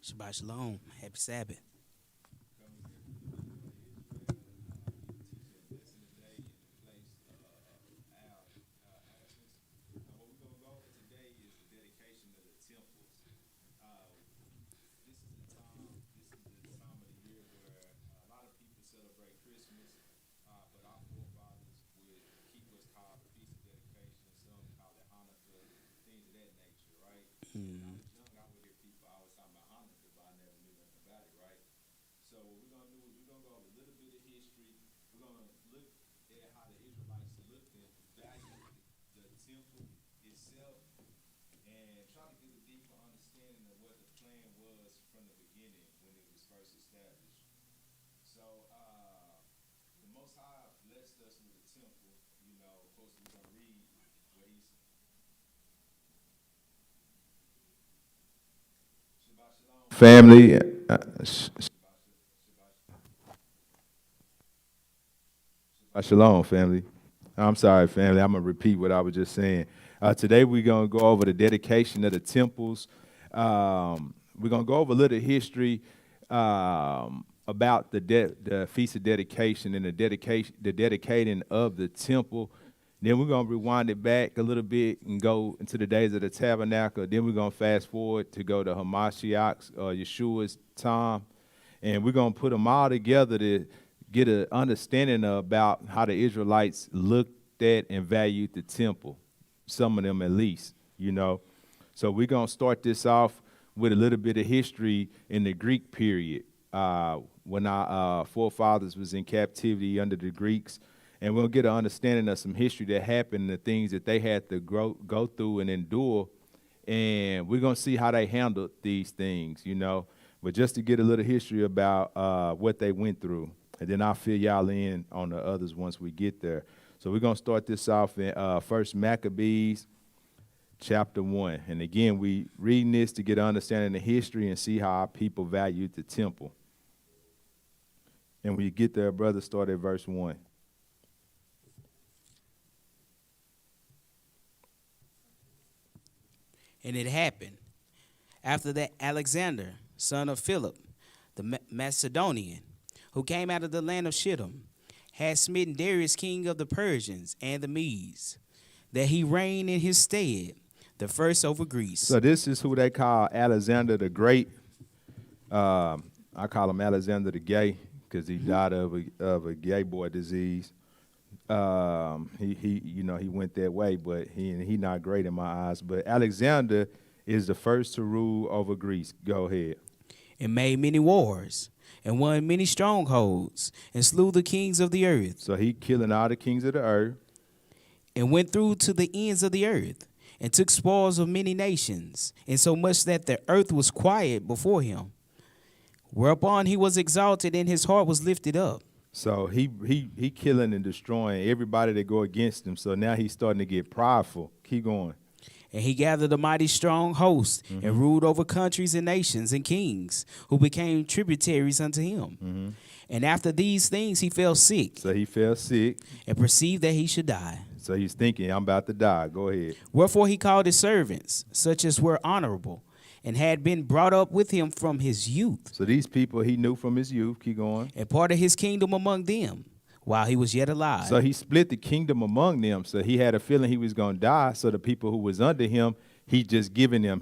Shabbat Shalom. Happy Sabbath. Mm. Family, shalom, family. I'm sorry, family. I'm gonna repeat what I was just saying. Today we're gonna go over the dedication of the temples. We're gonna go over a little history about the feast of dedication and the dedicating of the temple. Then we're gonna rewind it back a little bit and go into the days of the tabernacle. Then we're gonna fast forward to go to Hamashiach's Yeshua's time, and we're gonna put them all together to get an understanding about how the Israelites looked at and valued the temple, some of them at least, you know. So we're going to start this off with a little bit of history in the Greek period, when our forefathers was in captivity under the Greeks, and we'll get an understanding of some history that happened, the things that they had to go through and endure, and we're going to see how they handled these things, you know. But just to get a little history about what they went through. And then I'll fill y'all in on the others once we get there. So we're going to start this off in First Maccabees, chapter 1. And again, we reading this to get an understanding of history and see how our people valued the temple. And when you get there, brother, start at verse 1. And it happened after that Alexander, son of Philip, the Macedonian, who came out of the land of Shittim, had smitten Darius king of the Persians and the Medes, that he reigned in his stead, the first over Greece. So this is who they call Alexander the Great. I call him Alexander the Gay because he died of a gay boy disease. He went that way, but he not great in my eyes. But Alexander is the first to rule over Greece. Go ahead. And made many wars, and won many strongholds, and slew the kings of the earth. So he killing all the kings of the earth. And went through to the ends of the earth, and took spoils of many nations, insomuch that the earth was quiet before him. Whereupon he was exalted, and his heart was lifted up. So he killing and destroying everybody that go against him. So now he's starting to get prideful. Keep going. And he gathered a mighty strong host, and ruled over countries and nations and kings, who became tributaries unto him. And after these things he fell sick. So he fell sick. And perceived that he should die. So he's thinking, I'm about to die. Go ahead. Wherefore he called his servants, such as were honorable, and had been brought up with him from his youth. So these people he knew from his youth. Keep going. And parted his kingdom among them, while he was yet alive. So he split the kingdom among them. So he had a feeling he was going to die. So the people who was under him, he just giving them.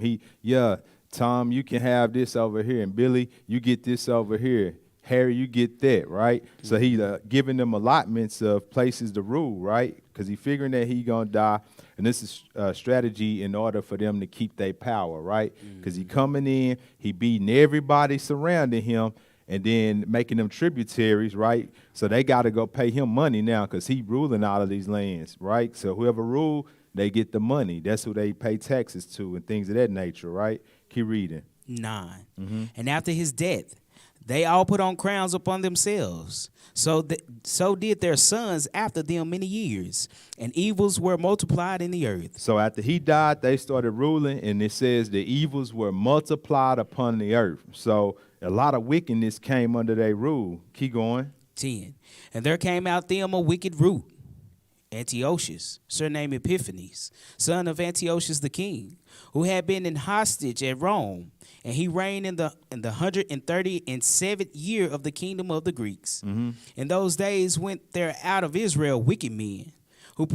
Tom, you can have this over here. And Billy, you get this over here. Harry, you get that, right? So he giving them allotments of places to rule, right? Because he figuring that he going to die. And this is a strategy in order for them to keep their power, right? Because he coming in, he beating everybody surrounding him, and then making them tributaries, right? So they got to go pay him money now because he ruling all of these lands, right? So whoever rule, they get the money. That's who they pay taxes to and things of that nature, right? Keep reading. 9. And after his death, they all put on crowns upon themselves. So did their sons after them many years, and evils were multiplied in the earth. So after he died, they started ruling, and it says the evils were multiplied upon the earth. So a lot of wickedness came under their rule. Keep going. 10. And there came out them a wicked root, Antiochus, surnamed Epiphanes, son of Antiochus the king, who had been in hostage at Rome, and he reigned in the 137th year of the kingdom of the Greeks. In those days went there out of Israel wicked men, who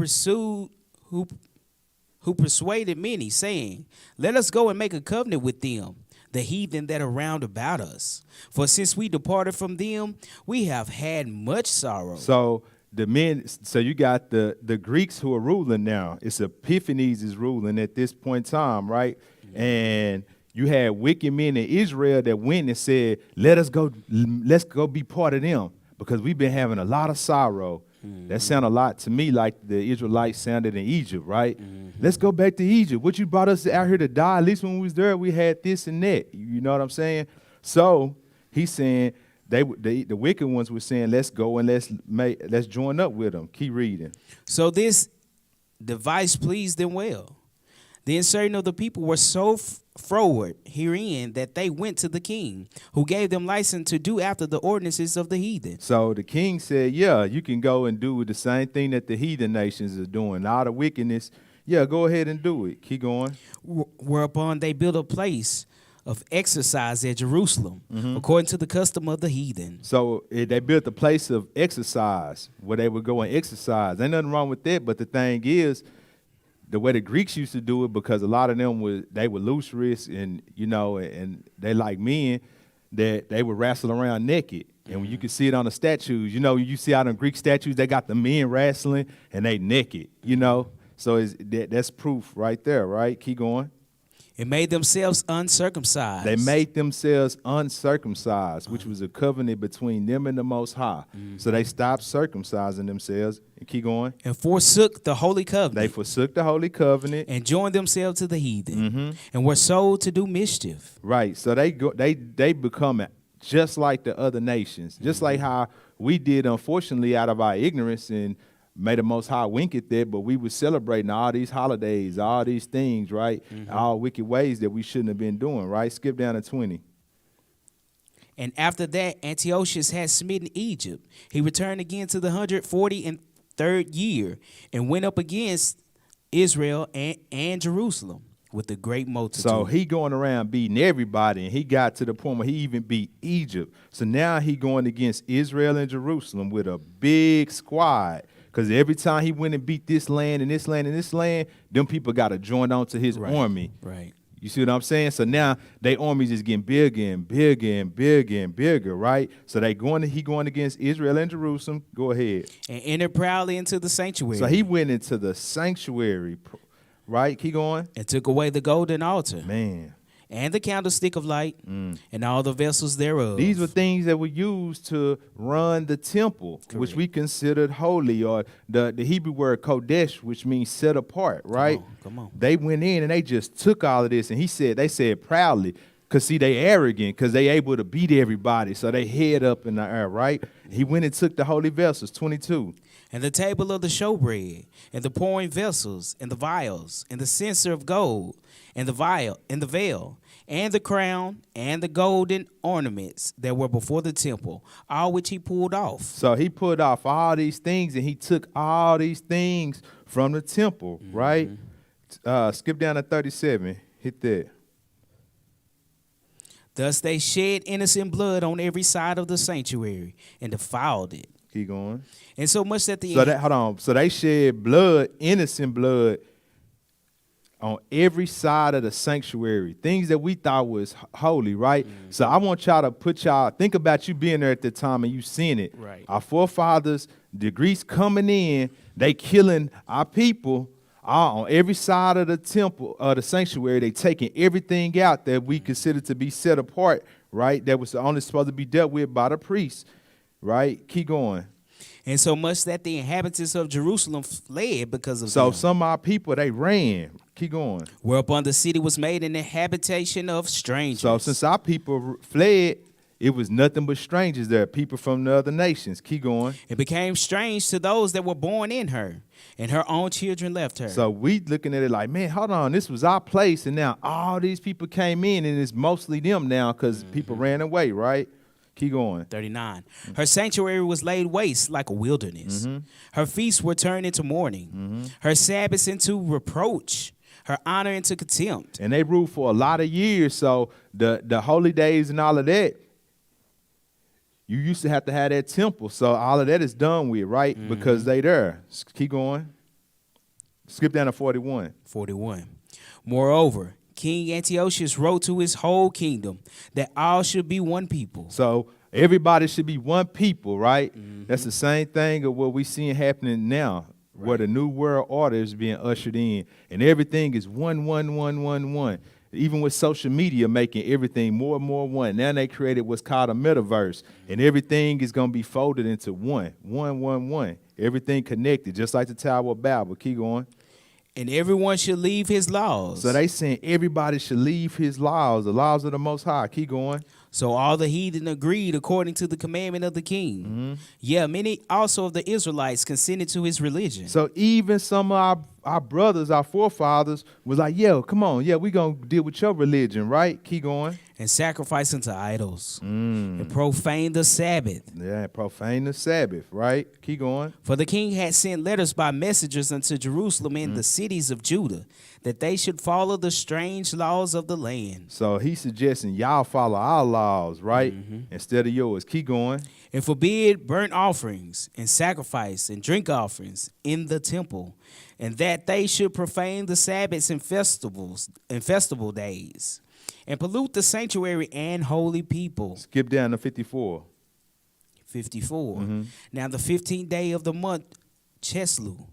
persuaded many, saying, "Let us go and make a covenant with them, the heathen that are round about us. For since we departed from them, we have had much sorrow." So you got the Greeks who are ruling now. It's Epiphanes is ruling at this point in time, right? And you had wicked men in Israel that went and said, let's go be part of them, because we've been having a lot of sorrow. That sounded a lot to me like the Israelites sounded in Egypt, right? Let's go back to Egypt. What you brought us out here to die? At least when we was there, we had this and that. You know what I'm saying? So he's saying the wicked ones were saying, let's go and let's join up with them. Keep reading. So this device pleased them well. Then certain of the people were so froward herein that they went to the king, who gave them license to do after the ordinances of the heathen. So the king said, yeah, you can go and do the same thing that the heathen nations are doing. All the wickedness, yeah, go ahead and do it. Keep going. Whereupon they built a place of exercise at Jerusalem, according to the custom of the heathen. So they built a place of exercise where they would go and exercise. Ain't nothing wrong with that, but the thing is, the way the Greeks used to do it, because a lot of them were loose wrists and and they like men, that they would wrestle around naked. And when you can see it on the statues, you see out on Greek statues, they got the men wrestling and they naked, So that's proof right there, right? Keep going. It made themselves uncircumcised. They made themselves uncircumcised, which was a covenant between them and the Most High. So they stopped circumcising themselves. And keep going. And forsook the holy covenant. They forsook the holy covenant. And joined themselves to the heathen. And were sold to do mischief. Right. So they become just like the other nations. Just like how we did, unfortunately, out of our ignorance, and may the Most High wink at that, but we were celebrating all these holidays, all these things, right? All wicked ways that we shouldn't have been doing, right? Skip down to 20. And after that, Antiochus had smitten Egypt. He returned again to the 143rd year and went up against Israel and Jerusalem with a great multitude. So he going around beating everybody, and he got to the point where he even beat Egypt. So now he going against Israel and Jerusalem with a big squad. Because every time he went and beat this land and this land and this land, them people got to join on to his army. Right. You see what I'm saying? So now their armies is getting bigger and bigger and bigger and bigger, right? So he going against Israel and Jerusalem. Go ahead. And entered proudly into the sanctuary. So he went into the sanctuary, right? Keep going. And took away the golden altar. Man. And the candlestick of light, and all the vessels thereof. These were things that were used to run the temple, which we considered holy, or the Hebrew word kodesh, which means set apart, right? Come on. They went in and they just took all of this, and they said proudly, because see, they arrogant, because they able to beat everybody, so they head up in the air, right? He went and took the holy vessels, 22. And the table of the showbread, and the pouring vessels, and the vials, and the censer of gold, and the veil, and the crown, and the golden ornaments that were before the temple, all which he pulled off. So he pulled off all these things, and he took all these things from the temple, right? Skip down to 37. Hit that. Thus they shed innocent blood on every side of the sanctuary, and defiled it. Keep going. And so much that So they shed blood, innocent blood, on every side of the sanctuary, things that we thought was holy, right? So I want y'all to think about you being there at the time and you seeing it. Right. Our forefathers, the Greeks coming in, they killing our people on every side of the temple, the sanctuary. They taking everything out that we consider to be set apart, right? That was only supposed to be dealt with by the priests, right? Keep going. And so much that the inhabitants of Jerusalem fled because of So them. some of our people, they ran. Keep going. Whereupon the city was made an habitation of strangers. So since our people fled, it was nothing but strangers there, people from the other nations. Keep going. It became strange to those that were born in her, and her own children left her. So we looking at it like, man, hold on, this was our place, and now all these people came in, and it's mostly them now because people ran away, right? Keep going. 39. Her sanctuary was laid waste like a wilderness. Her feasts were turned into mourning. Her Sabbaths into reproach. Her honor into contempt. And they ruled for a lot of years. So the holy days and all of that, you used to have that temple. So all of that is done with, right? Because they there. Keep going. Skip down to 41. 41. Moreover, King Antiochus wrote to his whole kingdom that all should be one people. So everybody should be one people, right? That's the same thing of what we seeing happening now, where the new world order is being ushered in, and everything is one. Even with social media making everything more and more one. Now they created what's called a metaverse, and everything is going to be folded into one. Everything connected, just like the Tower of Babel. Keep going. And everyone should leave his laws. So they saying everybody should leave his laws, the laws of the Most High. Keep going. So all the heathen agreed according to the commandment of the king. Yeah, many also of the Israelites consented to his religion. So even some of our brothers, our forefathers, was like, yo, come on, yeah, we going to deal with your religion, right? Keep going. And sacrifice unto idols. And profane the Sabbath. Yeah, profane the Sabbath, right? Keep going. For the king had sent letters by messengers unto Jerusalem and the cities of Judah, that they should follow the strange laws of the land. So he's suggesting y'all follow our laws, right? Instead of yours. Keep going. And forbid burnt offerings and sacrifice and drink offerings in the temple, and that they should profane the Sabbaths and festivals and festival days, and pollute the sanctuary and holy people. Skip down to 54. 54. Now the 15th day of the month, Cheslu,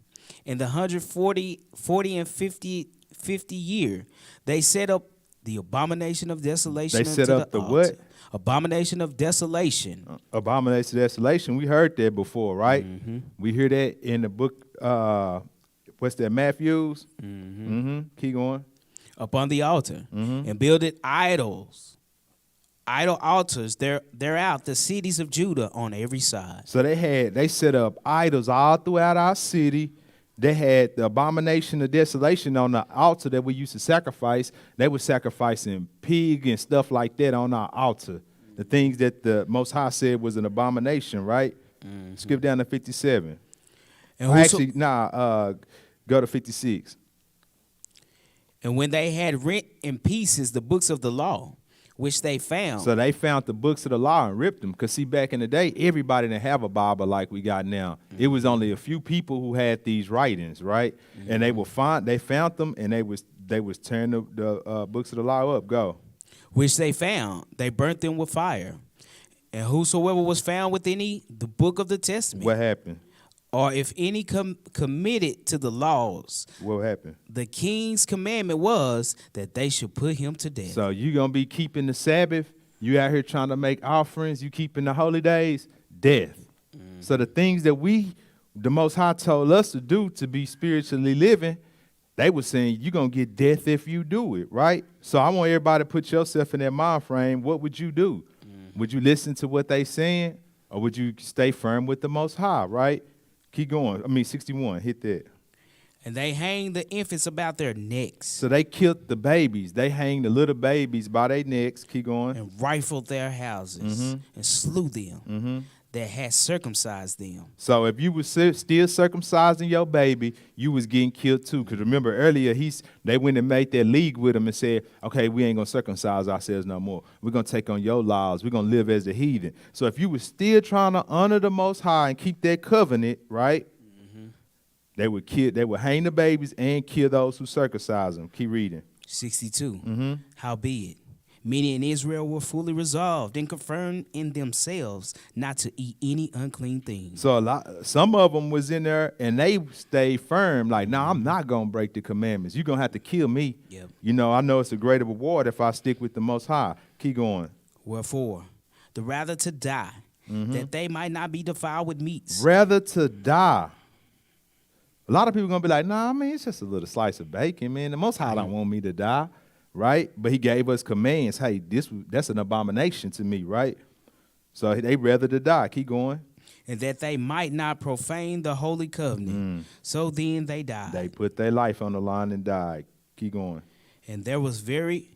in the 140 and 50 year, they set up the abomination of desolation. They set up the altar. what? Abomination of desolation. Abomination of desolation. We heard that before, right? We hear that in the book, what's that, Matthews? Keep going. Upon the altar, and builded idols. Idol altars throughout the cities of Judah on every side. So they set up idols all throughout our city. They had the abomination of desolation on the altar that we used to sacrifice. They were sacrificing pig and stuff like that on our altar. The things that the Most High said was an abomination, right? Skip down to 57. And Go to 56. And when they had rent in pieces the books of the law, which they found. So they found the books of the law and ripped them. Because, see, back in the day, everybody didn't have a Bible like we got now. It was only a few people who had these writings, right? And they found them, and they was tearing the books of the law up. Go. Which they found. They burnt them with fire. And whosoever was found with any, the book of the testament. What happened? Or if any committed to the laws. What happened? The king's commandment was that they should put him to death. So you going to be keeping the Sabbath. You out here trying to make offerings. You keeping the holy days. Death. So the things that the Most High told us to do to be spiritually living, they were saying you're going to get death if you do it, right? So I want everybody to put yourself in that mind frame. What would you do? Would you listen to what they saying? Or would you stay firm with the Most High, right? Keep going. 61. Hit that. And they hanged the infants about their necks. So they killed the babies. They hanged the little babies by their necks. Keep going. And rifled their houses. And slew them that had circumcised them. So if you was still circumcising your baby, you was getting killed too. Because remember earlier, they went and made that league with him and said, okay, we ain't going to circumcise ourselves no more. We're going to take on your laws. We're going to live as the heathen. So if you was still trying to honor the Most High and keep that covenant, right, they would hang the babies and kill those who circumcise them. Keep reading. 62. Howbeit, many in Israel were fully resolved and confirmed in themselves not to eat any unclean thing. So some of them was in there and they stayed firm, like, nah, I'm not going to break the commandments. You're going to have to kill me. Yep. I know it's a greater reward if I stick with the Most High. Keep going. Wherefore, the rather to die, that they might not be defiled with meats. Rather to die. A lot of people going to be like, nah, it's just a little slice of bacon, man. The Most High don't want me to die. Right? But he gave us commands. Hey, that's an abomination to me, right? So they rather to die. Keep going. And that they might not profane the holy covenant. So then they died. They put their life on the line and died. Keep going. And there was very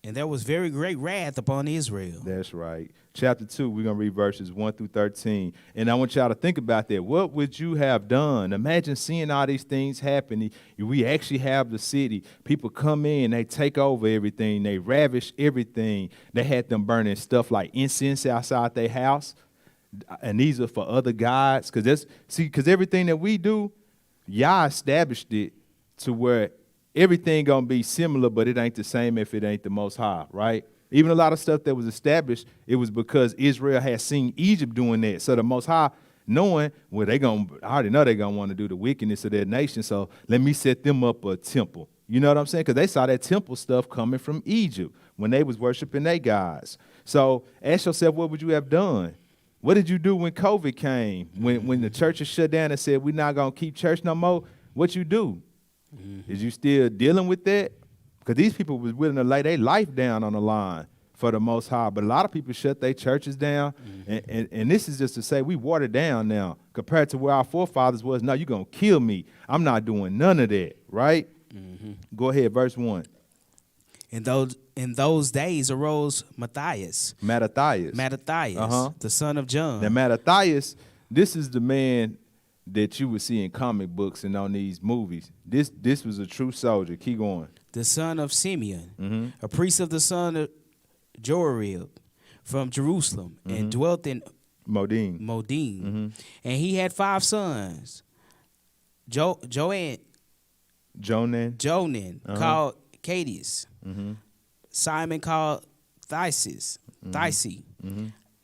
And there was very great wrath upon Israel. That's right. Chapter 2, we're going to read verses 1 through 13. And I want y'all to think about that. What would you have done? Imagine seeing all these things happening. We actually have the city. People come in, they take over everything. They ravish everything. They had them burning stuff like incense outside their house. And these are for other gods. Because everything that we do, Yah established it to where everything going to be similar, but it ain't the same if it ain't the Most High, right? Even a lot of stuff that was established, it was because Israel had seen Egypt doing that. So the Most High, knowing, well, I already know they're going to want to do the wickedness of their nation, so let me set them up a temple. You know what I'm saying? Because they saw that temple stuff coming from Egypt when they was worshiping their gods. So ask yourself, what would you have done? What did you do when COVID came? When the churches shut down and said, we're not going to keep church no more? What you do? Is you still dealing with that? Because these people was willing to lay their life down on the line for the Most High. But a lot of people shut their churches down. And this is just to say we watered down now compared to where our forefathers was. No, you're going to kill me. I'm not doing none of that, right? Go ahead, verse 1. In those days arose Mattathias, the son of John. Now, Mattathias, this is the man that you would see in comic books and on these movies. This was a true soldier. Keep going. The son of Simeon, a priest of the son of Joarib from Jerusalem, and dwelt in Modin. And he had 5 sons. Jonan, called Cadius, Simon called Thysi,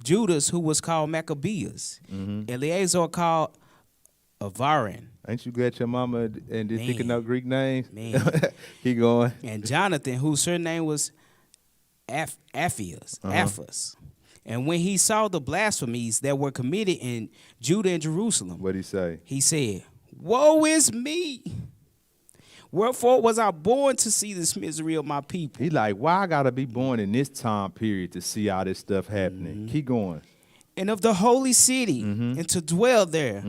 Judas, who was called Maccabees, Eleazar called Avarin. Ain't you glad your mama and didn't think of no Greek names? Man. Keep going. And Jonathan, whose surname was Aphas. And when he saw the blasphemies that were committed in Judah and Jerusalem, What'd he say? He said, woe is me! Wherefore was I born to see this misery of my people? He like, why I gotta be born in this time period to see all this stuff happening? Keep going. And of the holy city, and to dwell there,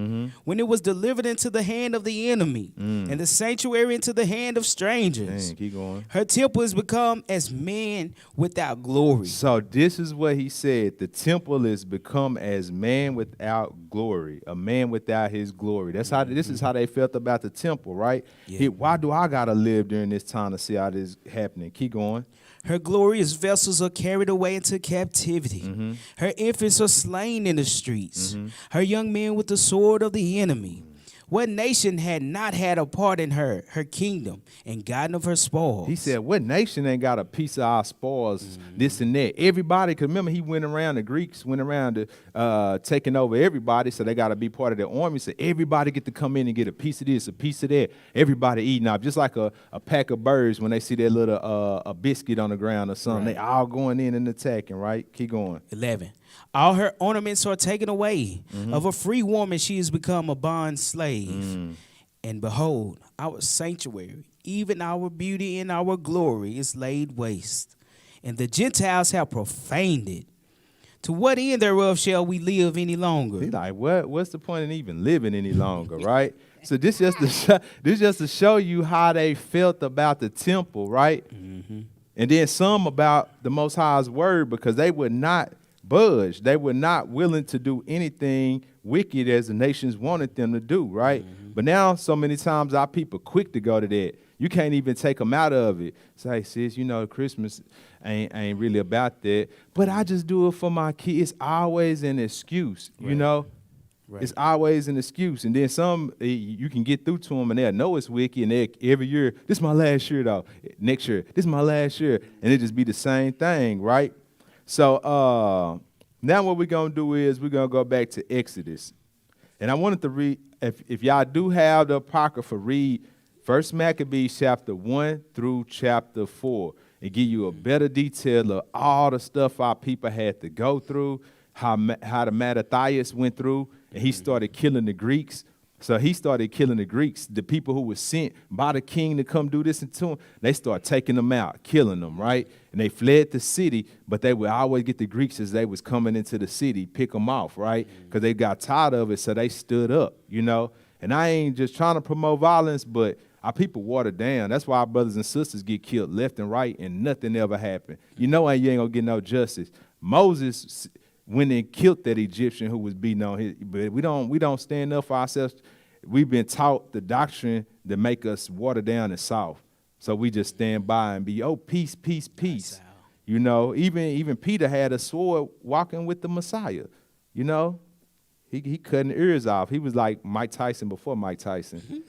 when it was delivered into the hand of the enemy, and the sanctuary into the hand of strangers. Dang, keep going. Her temple is become as man without glory. So this is what he said. The temple is become as man without glory, a man without his glory. That's how this is how they felt about the temple, right? Yeah. Why do I gotta live during this time to see all this happening? Keep going. Her glorious vessels are carried away into captivity. Her infants are slain in the streets. Her young men with the sword of the enemy. What nation had not had a part in her kingdom, and gotten of her spoils? He said, what nation ain't got a piece of our spoils, this and that? Everybody, because remember, he went around, the Greeks went around to taking over everybody, so they got to be part of the army. So everybody get to come in and get a piece of this, a piece of that. Everybody eating up, just like a pack of birds when they see that little a biscuit on the ground or something. Right. They all going in and attacking, right? Keep going. 11. All her ornaments are taken away. Of a free woman she has become a bond slave. And behold, our sanctuary, even our beauty and our glory, is laid waste. And the Gentiles have profaned it. To what end thereof shall we live any longer? He's like, what's the point in even living any longer, right? So this just to show you how they felt about the temple, right? And then some about the Most High's word, because they would not budge. They were not willing to do anything wicked as the nations wanted them to do, right? But now, so many times, our people quick to go to that. You can't even take them out of it. Say, sis, you know, Christmas ain't really about that. But I just do it for my kids. It's always an excuse, you know? Right. It's always an excuse. And then some, you can get through to them, and they'll know it's wicked, and every year, this is my last year, though. Next year, this is my last year. And it just be the same thing, right? So now what we're going to do is we're going to go back to Exodus. And I wanted to read, if y'all do have the Apocrypha, read 1 Maccabees chapter 1 through chapter 4 and give you a better detail of all the stuff our people had to go through, how the Mattathias went through, and he started killing the Greeks. So he started killing the Greeks, the people who were sent by the king to come do this and to him. They started taking them out, killing them, right? And they fled the city, but they would always get the Greeks as they was coming into the city, pick them off, right? Because they got tired of it, so they stood up, you know? And I ain't just trying to promote violence, but Our people watered down. That's why our brothers and sisters get killed left and right, and nothing ever happened. You know, you ain't gonna get no justice. Moses went and killed that Egyptian who was beating on his. But we don't stand up for ourselves. We've been taught the doctrine that make us water down and soft. So we just stand by and be, peace, peace, peace. You know, even Peter had a sword walking with the Messiah. You know, he cutting ears off. He was like Mike Tyson before Mike Tyson.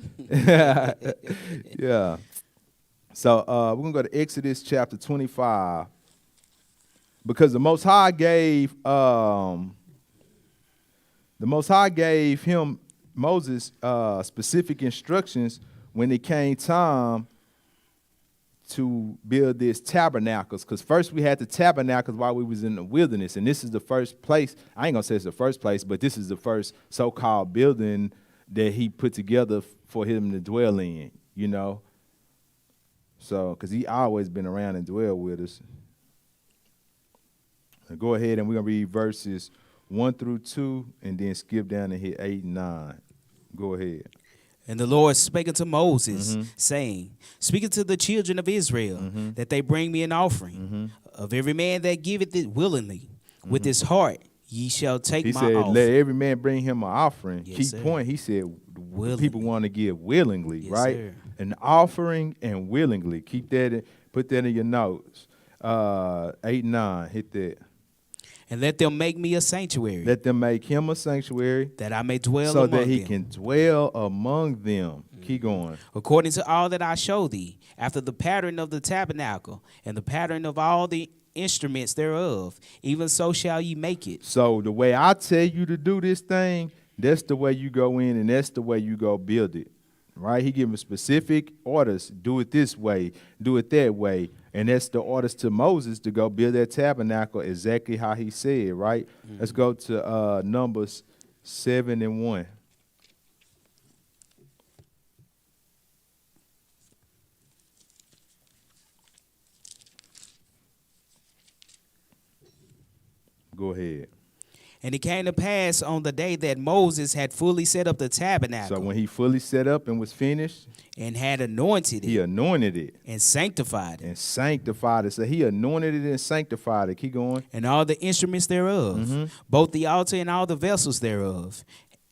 Yeah. So we're gonna go to Exodus chapter 25, because the Most High gave Moses specific instructions when it came time to build this tabernacles, because first we had the tabernacles while we was in the wilderness, and this is the first place. I ain't gonna say it's the first place, but this is the first so-called building that he put together for him to dwell in, you know. So, because he always been around and dwell with us. Now go ahead and we're gonna read verses 1 through 2, and then skip down and hit 8 and 9. Go ahead. And the Lord spake unto Moses, saying, Speak unto the children of Israel, that they bring me an offering. Of every man that giveth it willingly, with his heart ye shall take he my said, offering. Let every man bring him an offering. Yes, Key sir. point, he said, people want to give willingly, Yes, right? sir. An offering and willingly. Keep that, put that in your notes. 8 and 9, hit that. And let them make me a sanctuary, Let them make him a sanctuary, that I may dwell so among that he them, can dwell among them. Keep going. according to all that I show thee, after the pattern of the tabernacle, and the pattern of all the instruments thereof, even so shall ye make it. So the way I tell you to do this thing, that's the way you go in, and that's the way you go build it, right? He gave him specific orders. Do it this way, do it that way. And that's the orders to Moses to go build that tabernacle exactly how he said, right? Let's go to Numbers 7 and 1. Go ahead. And it came to pass on the day that Moses had fully set up the tabernacle, So when he fully set up and was finished, and had anointed he it, anointed it and sanctified it, and sanctified it. So he anointed it and sanctified it. Keep going. and all the instruments thereof, both the altar and all the vessels thereof,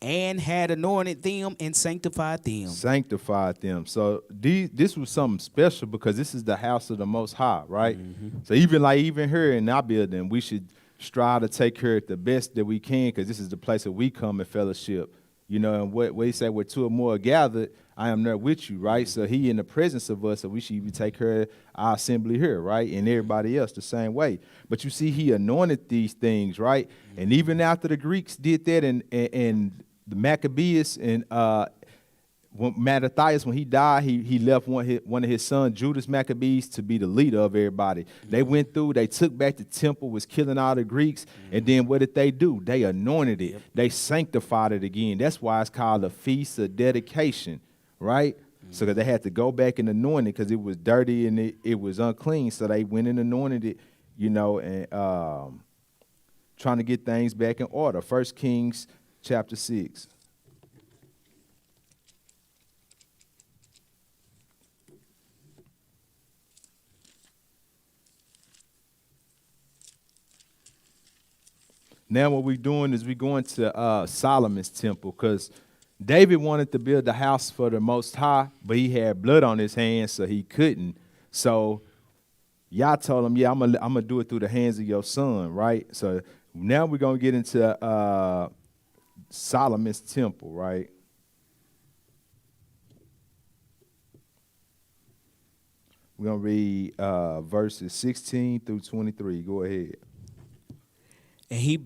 and had anointed them and sanctified them. Sanctified them. So this was something special, because this is the house of the Most High, right? So even here in our building, we should strive to take care of the best that we can, because this is the place that we come and fellowship. You know, and what he said, where two or more are gathered, I am there with you, right? So he in the presence of us, so we should even take care of our assembly here, right? And everybody else the same way. But you see, he anointed these things, right? And even after the Greeks did that, and the Maccabees and when Mattathias, when he died, he left one of his sons, Judas Maccabees, to be the leader of everybody. They went through, they took back the temple, was killing all the Greeks, and then what did they do? They anointed it. They sanctified it again. That's why it's called a feast of dedication, right? So that they had to go back and anoint it, because it was dirty and it was unclean. So they went and anointed it, you know, and trying to get things back in order. 1 Kings chapter 6. Now what we're doing is we're going to Solomon's temple, because David wanted to build the house for the Most High, but he had blood on his hands, so he couldn't. So Yah told him, yeah, I'm gonna do it through the hands of your son, right? So now we're going to get into Solomon's temple, right? We're going to read verses 16 through 23. Go ahead. And he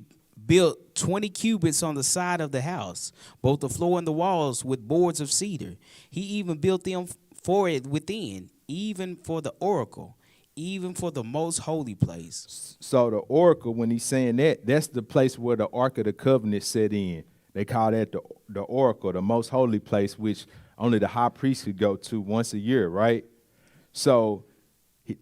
built 20 cubits on the side of the house, both the floor and the walls with boards of cedar. He even built them for it within, even for the oracle, even for the most holy place. So the oracle, when he's saying that, that's the place where the Ark of the Covenant set in. They call that the oracle, the most holy place, which only the high priest could go to once a year, right? So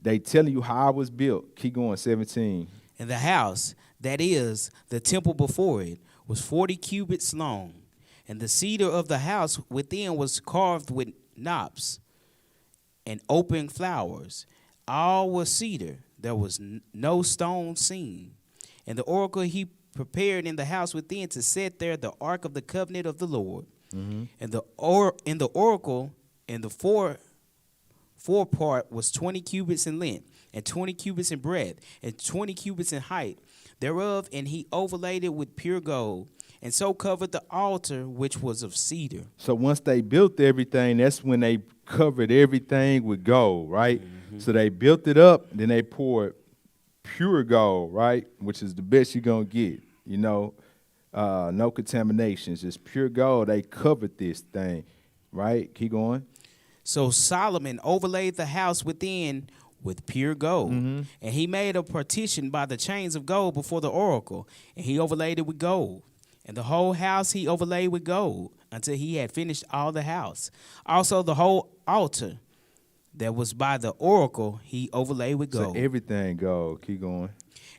they telling you how it was built. Keep going, 17. And the house, that is, the temple before it, was 40 cubits long. And the cedar of the house within was carved with knops and open flowers. All was cedar. There was no stone seen. And the oracle he prepared in the house within to set there the ark of the covenant of the Lord. Mm-hmm. And the oracle in the forepart was 20 cubits in length, and 20 cubits in breadth, and 20 cubits in height thereof, and he overlaid it with pure gold, and so covered the altar which was of cedar. So once they built everything, that's when they covered everything with gold, right? Mm-hmm. So they built it up, then they poured pure gold, right? Which is the best you're going to get, you know. No contaminations, just pure gold. They covered this thing, right? Keep going. So Solomon overlaid the house within with pure gold, Mm-hmm. and he made a partition by the chains of gold before the oracle, and he overlaid it with gold. And the whole house he overlaid with gold until he had finished all the house. Also the whole altar that was by the oracle he overlaid with gold. So everything gold. Keep going.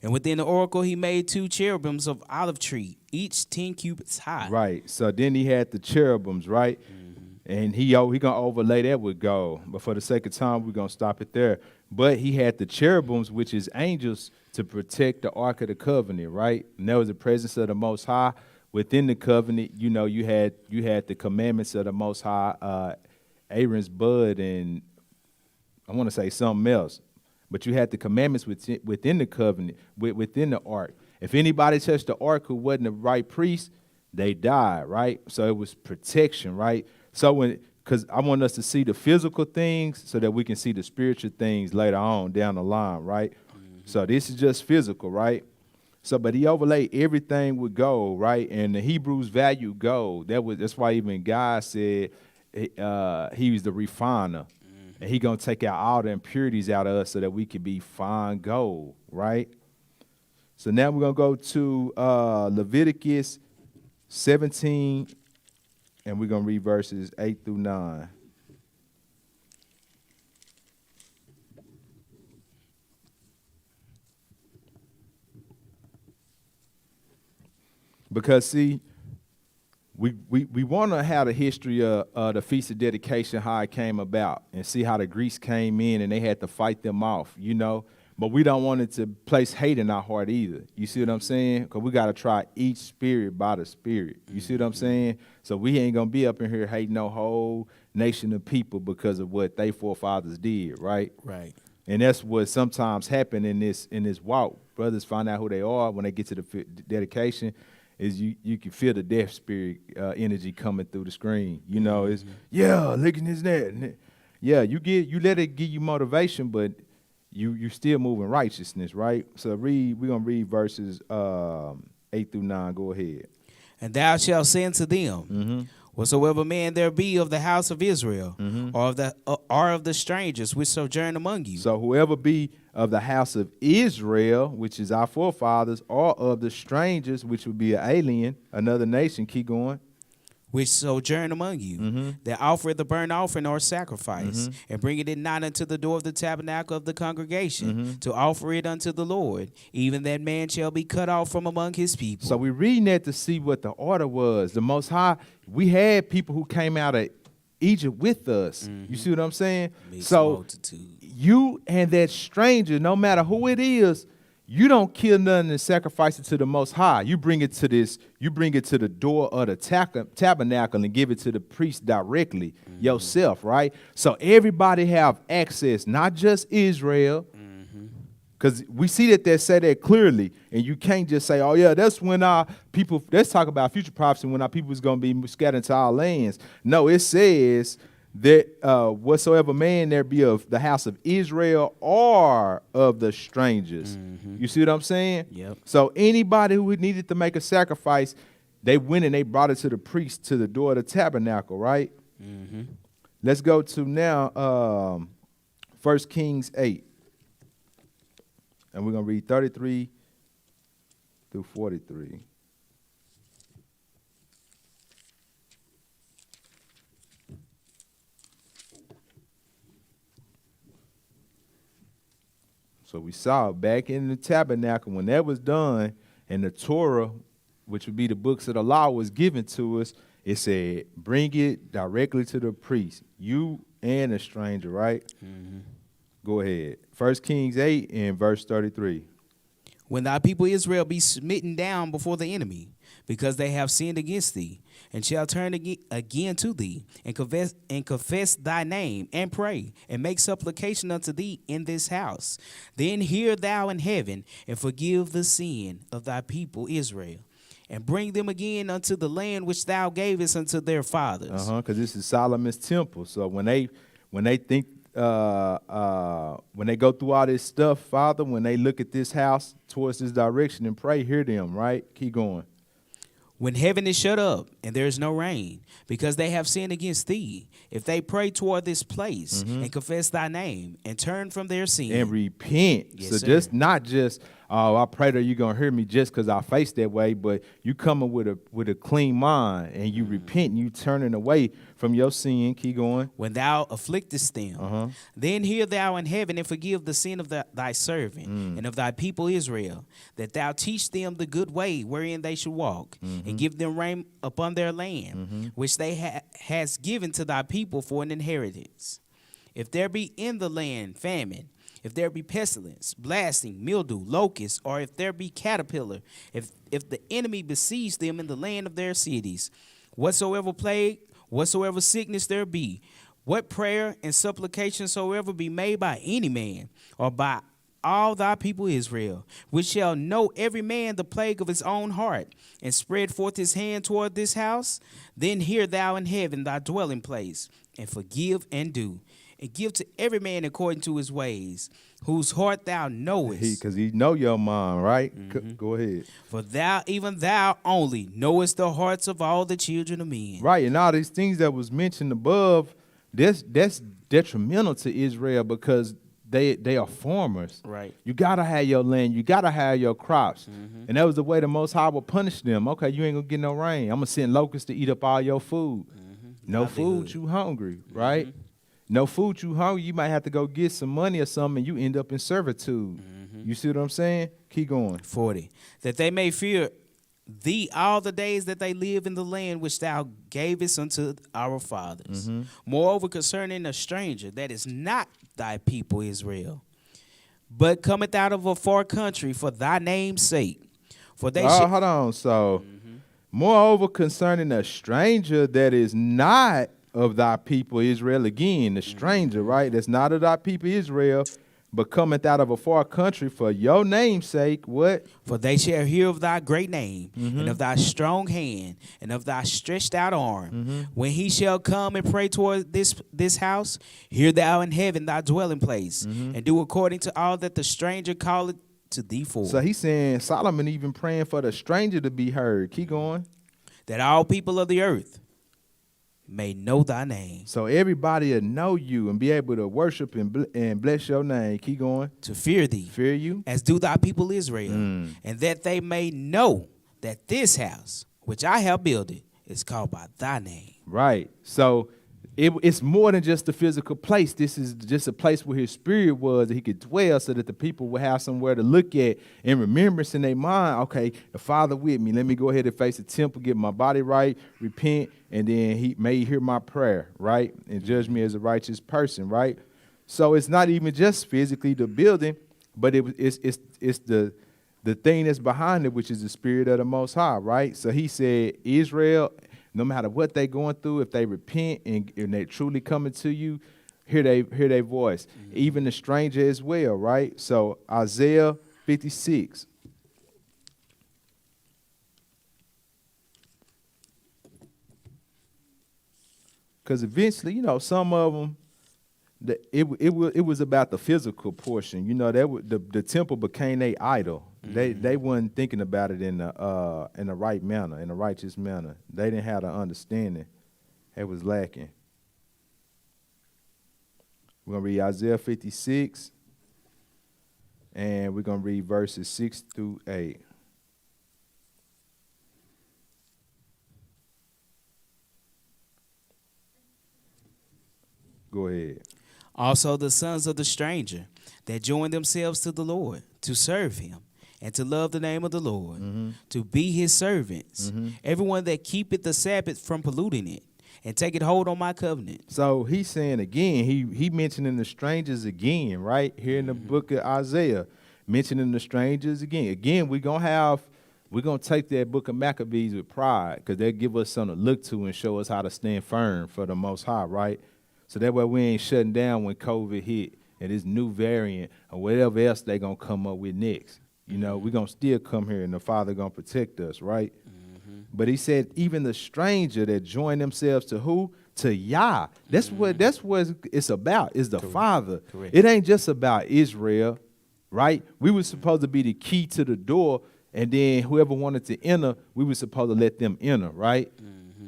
And within the oracle he made 2 cherubims of olive tree, each 10 cubits high. Right. So then he had the cherubims, right? Mm-hmm. And he gonna overlay that with gold. But for the sake of time, we're gonna stop it there. But he had the cherubims, which is angels, to protect the Ark of the Covenant, right? And that was the presence of the Most High. Within the covenant, you know, you had the commandments of the Most High, Aaron's bud, and I want to say something else. But you had the commandments within the covenant, within the ark. If anybody touched the ark who wasn't the right priest, they died, right? So it was protection, right? So because I want us to see the physical things so that we can see the spiritual things later on down the line, right? Mm-hmm. So this is just physical, right? So, but he overlaid everything with gold, right? And the Hebrews valued gold. That's why even God said he was the refiner. Mm-hmm. And he gonna take out all the impurities out of us so that we can be fine gold, right? So now we're gonna go to Leviticus 17, and we're gonna read verses 8 through 9. Because, see, we want to have the history of the Feast of Dedication, how it came about, and see how the Greeks came in and they had to fight them off, you know. But we don't want it to place hate in our heart either. You see what I'm saying? Because we got to try each spirit by the spirit. You see what I'm saying? So we ain't going to be up in here hating no whole nation of people because of what they forefathers did, right? Right. And that's what sometimes happen in this walk. Brothers find out who they are when they get to the dedication. Is you can feel the death spirit energy coming through the screen. You know, it's look at this that. Yeah, you let it give you motivation, but you still moving righteousness, right? So we're gonna read verses 8 through 9. Go ahead. And thou shalt say unto them, whatsoever man there be of the house of Israel, or of the strangers which sojourn among you. So whoever be of the house of Israel, which is our forefathers, or of the strangers, which would be an alien, another nation, keep going, which sojourn among you, that offereth the burnt offering or sacrifice, and bringeth it not unto the door of the tabernacle of the congregation, to offer it unto the Lord, even that man shall be cut off from among his people. So we're reading that to see what the order was. The Most High, we had people who came out of Egypt with us. You see what I'm saying? So multitude. You and that stranger, no matter who it is, you don't kill nothing and sacrifice it to the Most High. You bring it to the door of the tabernacle and give it to the priest directly yourself, right? So everybody have access, not just Israel. Because we see that they say that clearly, and you can't just say, oh, yeah, that's when our people, let's talk about future prophecy, when our people is going to be scattered into our lands. No, it says that whatsoever man there be of the house of Israel or of the strangers. You see what I'm saying? Yep. So anybody who needed to make a sacrifice, they went and they brought it to the priest to the door of the tabernacle, right? Let's go to now 1 Kings 8. And we're going to read 33 through 43. So we saw back in the tabernacle when that was done and the Torah, which would be the books of the law, was given to us, It said, bring it directly to the priest, you and a stranger, right? Go ahead. 1 Kings 8 and verse 33. When thy people Israel be smitten down before the enemy, because they have sinned against thee, and shall turn again to thee, and confess thy name, and pray, and make supplication unto thee in this house, then hear thou in heaven, and forgive the sin of thy people Israel, and bring them again unto the land which thou gavest unto their fathers. Because this is Solomon's temple. So when they think when they go through all this stuff, Father, when they look at this house towards this direction and pray, hear them, right? Keep going. When heaven is shut up and there is no rain, because they have sinned against thee, if they pray toward this place and confess thy name and turn from their sin and repent. Yes, So sir. just not just, oh, I pray that you're gonna hear me just because I face that way, but you coming with a clean mind and you repent and you turning away from your sin. Keep going. when thou afflictest them, then hear thou in heaven and forgive the sin of thy servant and of thy people Israel, that thou teach them the good way wherein they should walk, and give them rain upon their land, which they has given to thy people for an inheritance. If there be in the land famine, if there be pestilence, blasting, mildew, locust, or if there be caterpillar, if the enemy besiege them in the land of their cities, whatsoever plague, whatsoever sickness there be, what prayer and supplication soever be made by any man, or by all thy people Israel, which shall know every man the plague of his own heart, and spread forth his hand toward this house, then hear thou in heaven thy dwelling place, and forgive and do, and give to every man according to his ways, whose heart thou knowest. Because he know your mind, right? Go ahead. For thou, even thou only, knowest the hearts of all the children of men. Right, and all these things that was mentioned above, that's detrimental to Israel because they are farmers. Right. You gotta have your land, you gotta have your crops. And that was the way the Most High would punish them. Okay, you ain't gonna get no rain. I'm gonna send locusts to eat up all your food. No food, you hungry, right? No food, you hungry, you might have to go get some money or something, and you end up in servitude. You see what I'm saying? Keep going. 40. That they may fear thee all the days that they live in the land which thou gavest unto our fathers. Moreover, concerning a stranger that is not thy people Israel, but cometh out of a far country for thy name's sake. For they shall. Hold on. So, moreover, concerning a stranger that is not of thy people Israel, again, the stranger, right? That's not of thy people Israel, but cometh out of a far country for your name's sake, what? For they shall hear of thy great name, and of thy strong hand, and of thy stretched out arm. When he shall come and pray toward this house, hear thou in heaven thy dwelling place, and do according to all that the stranger calleth to thee for. So he's saying Solomon even praying for the stranger to be heard. Keep going. That all people of the earth may know thy name. So everybody will know you and be able to worship and bless your name. Keep going. To fear thee. Fear you. As do thy people Israel. And that they may know that this house, which I have builded, is called by thy name. Right. So it's more than just a physical place. This is just a place where his spirit was, that he could dwell so that the people would have somewhere to look at in remembrance in their mind. Okay, the Father with me. Let me go ahead and face the temple, get my body right, repent, and then he may hear my prayer, right, and judge me as a righteous person, right? So it's not even just physically the building, but it's the thing that's behind it, which is the spirit of the Most High, right? So he said, Israel, no matter what they going through, if they repent and they truly coming to you, hear their voice. Even the stranger as well, right? So Isaiah 56. Because eventually, some of them, it was about the physical portion. The temple became their idol. They weren't thinking about it in the right manner, in a righteous manner. They didn't have the understanding. It was lacking. We're gonna read Isaiah 56, and we're gonna read verses 6 through 8. Go ahead. Also the sons of the stranger that join themselves to the Lord to serve him, and to love the name of the Lord, Mm-hmm. to be his servants, everyone that keepeth the Sabbath from polluting it, and taketh hold on my covenant. So he's saying again, he mentioning the strangers again, right? Here in the book of Isaiah, mentioning the strangers again. Again, we're gonna take that book of Maccabees with pride, because they give us something to look to and show us how to stand firm for the Most High, right? So that way we ain't shutting down when COVID hit and this new variant or whatever else they gonna come up with next. You know, we're gonna still come here and the Father gonna protect us, right? But he said, even the stranger that join themselves to who? To Yah. That's what it's about, is the Father. Correct. It ain't just about Israel, right? We were supposed to be the key to the door, and then whoever wanted to enter, we were supposed to let them enter, right?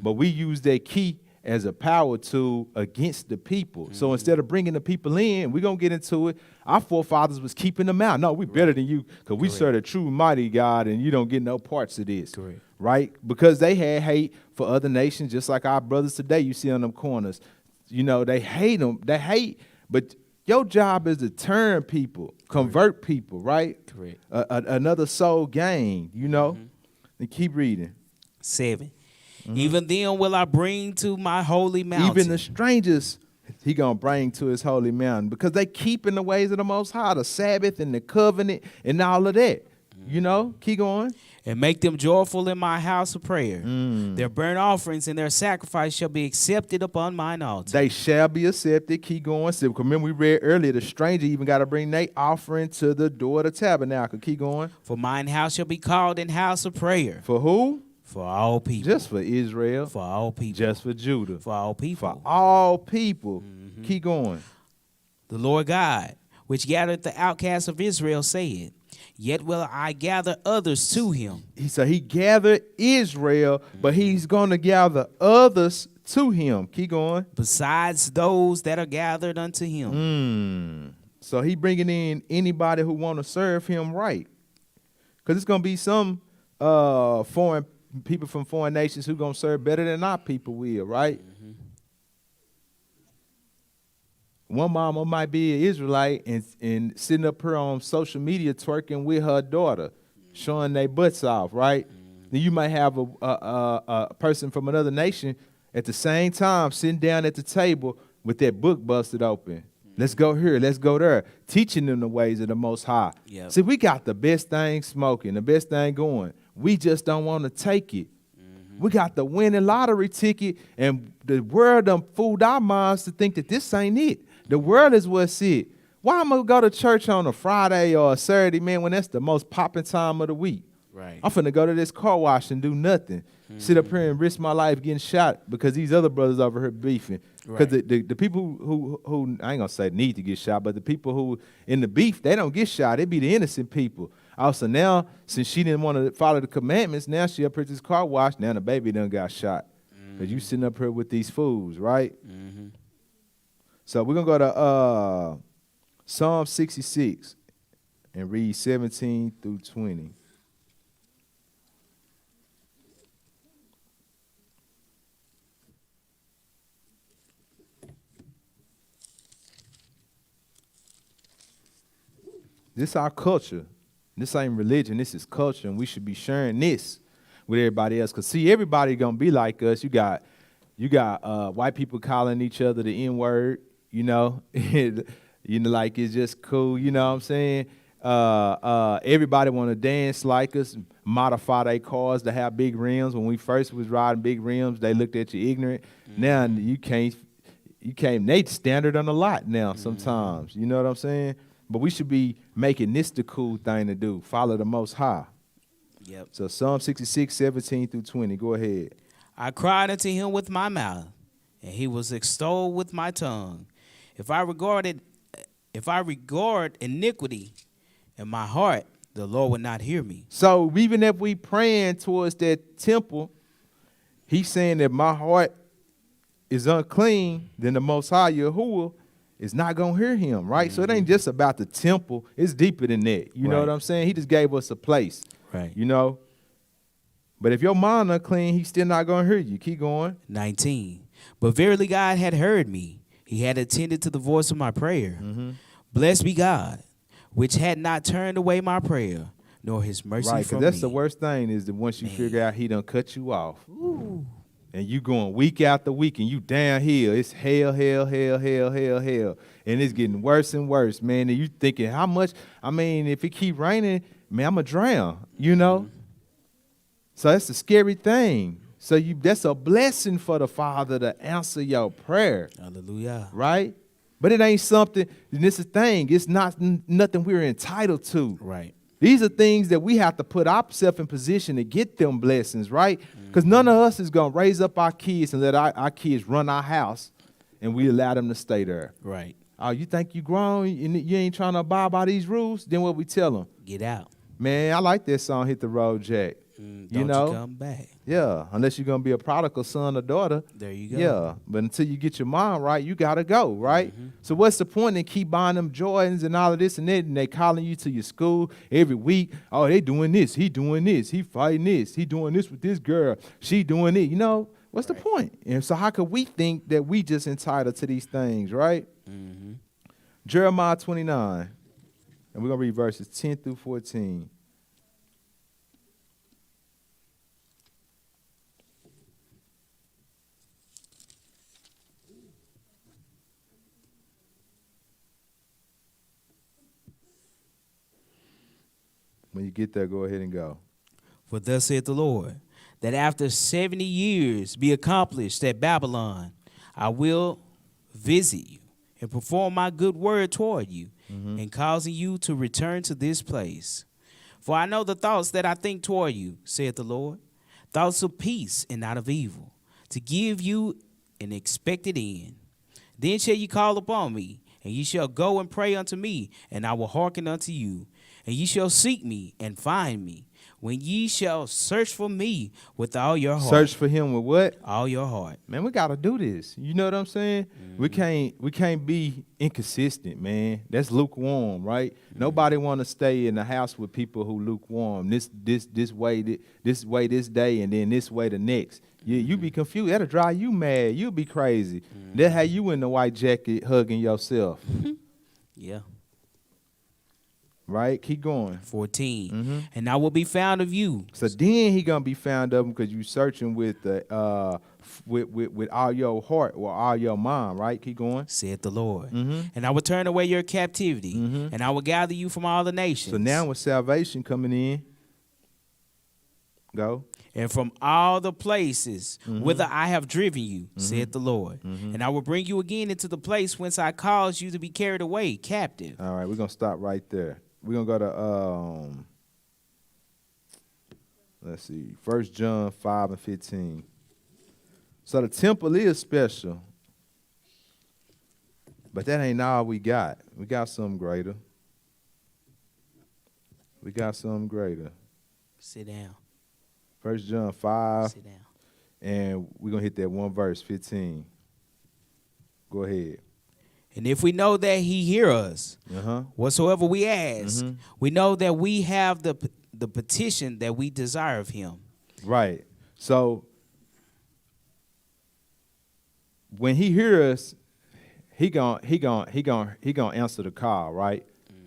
But we use that key as a power tool against the people. So instead of bringing the people in, we're going to get into it. Our forefathers was keeping them out. No, we better than you, because we serve a true mighty God, and you don't get no parts of this. Correct. Right? Because they had hate for other nations, just like our brothers today you see on them corners. You know, they hate them. They hate, but your job is to turn people, convert people, right? Correct. Another soul gain, you know? And keep reading. 7. Even then will I bring to my holy mountain. Even the strangers he going to bring to his holy mountain, because they keeping the ways of the Most High, the Sabbath and the covenant and all of that. You know? Keep going. And make them joyful in my house of prayer. Their burnt offerings and their sacrifice shall be accepted upon mine altar. They shall be accepted. Keep going. So, remember we read earlier, the stranger even got to bring their offering to the door of the tabernacle. Keep going. For mine house shall be called an house of prayer. For who? For all people. Just for Israel. For all people. Just for Judah. For all people. For all people. Keep going. The Lord God, which gathered the outcasts of Israel, said, Yet will I gather others to him. So he gathered Israel, but he's going to gather others to him. Keep going. Besides those that are gathered unto him. So he bringing in anybody who want to serve him right. Because it's going to be some foreign people from foreign nations who going to serve better than our people will, right? One mama might be an Israelite and sitting up here on social media twerking with her daughter, showing their butts off, right? Then you might have a person from another nation at the same time sitting down at the table with that book busted open. Let's go here, let's go there, teaching them the ways of the Most High. Yep. See, we got the best thing smoking, the best thing going. We just don't want to take it. We got the winning lottery ticket, and the world done fooled our minds to think that this ain't it. The world is what's it. Why am I going to go to church on a Friday or a Saturday, man, when that's the most popping time of the week? Right. I'm finna go to this car wash and do nothing. Sit up here and risk my life getting shot because these other brothers over here beefing. Because Right. the people who, I ain't going to say need to get shot, but the people who in the beef, they don't get shot. It be the innocent people. Also now, since she didn't want to follow the commandments, now she up here at this car wash. Now the baby done got shot. Because you sitting up here with these fools, right? So we're going to go to Psalm 66 and read 17 through 20. This is our culture. This ain't religion. This is culture, and we should be sharing this with everybody else. Because, see, everybody going to be like us. You got white people calling each other the N-word, you know. Like it's just cool, you know what I'm saying? Everybody want to dance like us, modify their cars to have big rims. When we first was riding big rims, they looked at you ignorant. Now you can't, they standard on a lot now sometimes, you know what I'm saying? But we should be making this the cool thing to do. Follow the Most High. Yep. So Psalm 66, 17 through 20. Go ahead. I cried unto him with my mouth, and he was extolled with my tongue. If I regard iniquity in my heart, the Lord would not hear me. So even if we praying towards that temple, he's saying that my heart is unclean, then the Most High Yahuwah is not going to hear him, right? So it ain't just about the temple. It's deeper than that. You know what I'm saying? He just gave us a place, Right. you know? But if your mind unclean, he's still not going to hear you. Keep going. 19. But verily God had heard me. He had attended to the voice of my prayer. Blessed be God, which had not turned away my prayer, nor his mercy Right, because from that's me. the worst thing is that once you Man. figure out he done cut you off. Ooh. And you going week after week and you downhill. It's hell, hell, hell, hell, hell, hell. And it's getting worse and worse, man. And you thinking how much, I mean, if it keep raining, man, I'm going to drown, you know? So that's a scary thing. So that's a blessing for the Father to answer your prayer, Hallelujah. right? But it ain't something, and it's a thing. It's not nothing we're entitled to. Right. These are things that we have to put ourselves in position to get them blessings, right? Because none of us is going to raise up our kids and let our kids run our house and we allow them to stay there. Right. Oh, you think you grown and you ain't trying to abide by these rules? Then what we tell them? Get out. Man, I like that song, Hit the Road, Jack. Don't you know? come back. Yeah, unless you're going to be a prodigal son or daughter. There you go. Yeah, but until you get your mind right, you got to go, right? So what's the point in keep buying them Jordans and all of this and that, and they calling you to your school every week? Oh, they doing this, he doing this, he fighting this, he doing this with this girl, she doing it. You know, what's the point? And so how could we think that we just entitled to these things, right? Jeremiah 29, and we're going to read verses 10 through 14. When you get there, go ahead and go. For thus saith the Lord, that after 70 years be accomplished at Babylon, I will visit you and perform my good word toward you, and causing you to return to this place. For I know the thoughts that I think toward you, saith the Lord, thoughts of peace and not of evil, to give you an expected end. Then shall ye call upon me, and ye shall go and pray unto me, and I will hearken unto you. And ye shall seek me and find me, when ye shall search for me with all your heart. Search for him with what? All your heart. Man, we gotta do this. You know what I'm saying? We can't be inconsistent, man. That's lukewarm, right? Nobody want to stay in the house with people who lukewarm. This way this day, and then this way the next. You be confused. That'll drive you mad. You'll be crazy. That's how you in the white jacket hugging yourself. Yeah. Right? Keep going. 14. And I will be found of you. So then he gonna be found of him because you searching with the with all your heart or all your mind, right? Keep going. Saith the Lord. And I will turn away your captivity, and I will gather you from all the nations. So now with salvation coming in, go. And from all the places whither I have driven you, saith the Lord. And I will bring you again into the place whence I caused you to be carried away captive. All right, we're gonna stop right there. We're gonna go to let's see, 1 John 5 and 15. So the temple is special, but that ain't all we got. We got something greater. We got something greater. Sit down. 1 John 5, Sit down. and we're gonna hit that one verse 15. Go ahead. And if we know that he hear us, whatsoever we ask, we know that we have the petition that we desire of him. Right. So when he hear us, he gonna answer the call, right?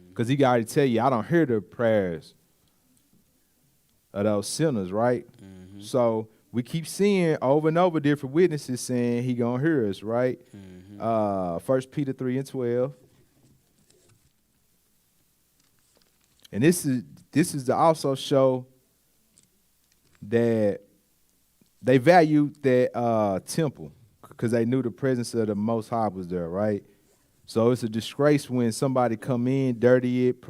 Because he got to tell you, I don't hear the prayers of those sinners, right? So we keep seeing over and over different witnesses saying he gonna hear us, right? 1 Peter 3 and 12. And this is to also show that they valued that temple because they knew the presence of the Most High was there, right? So it's a disgrace when somebody come in, dirty it,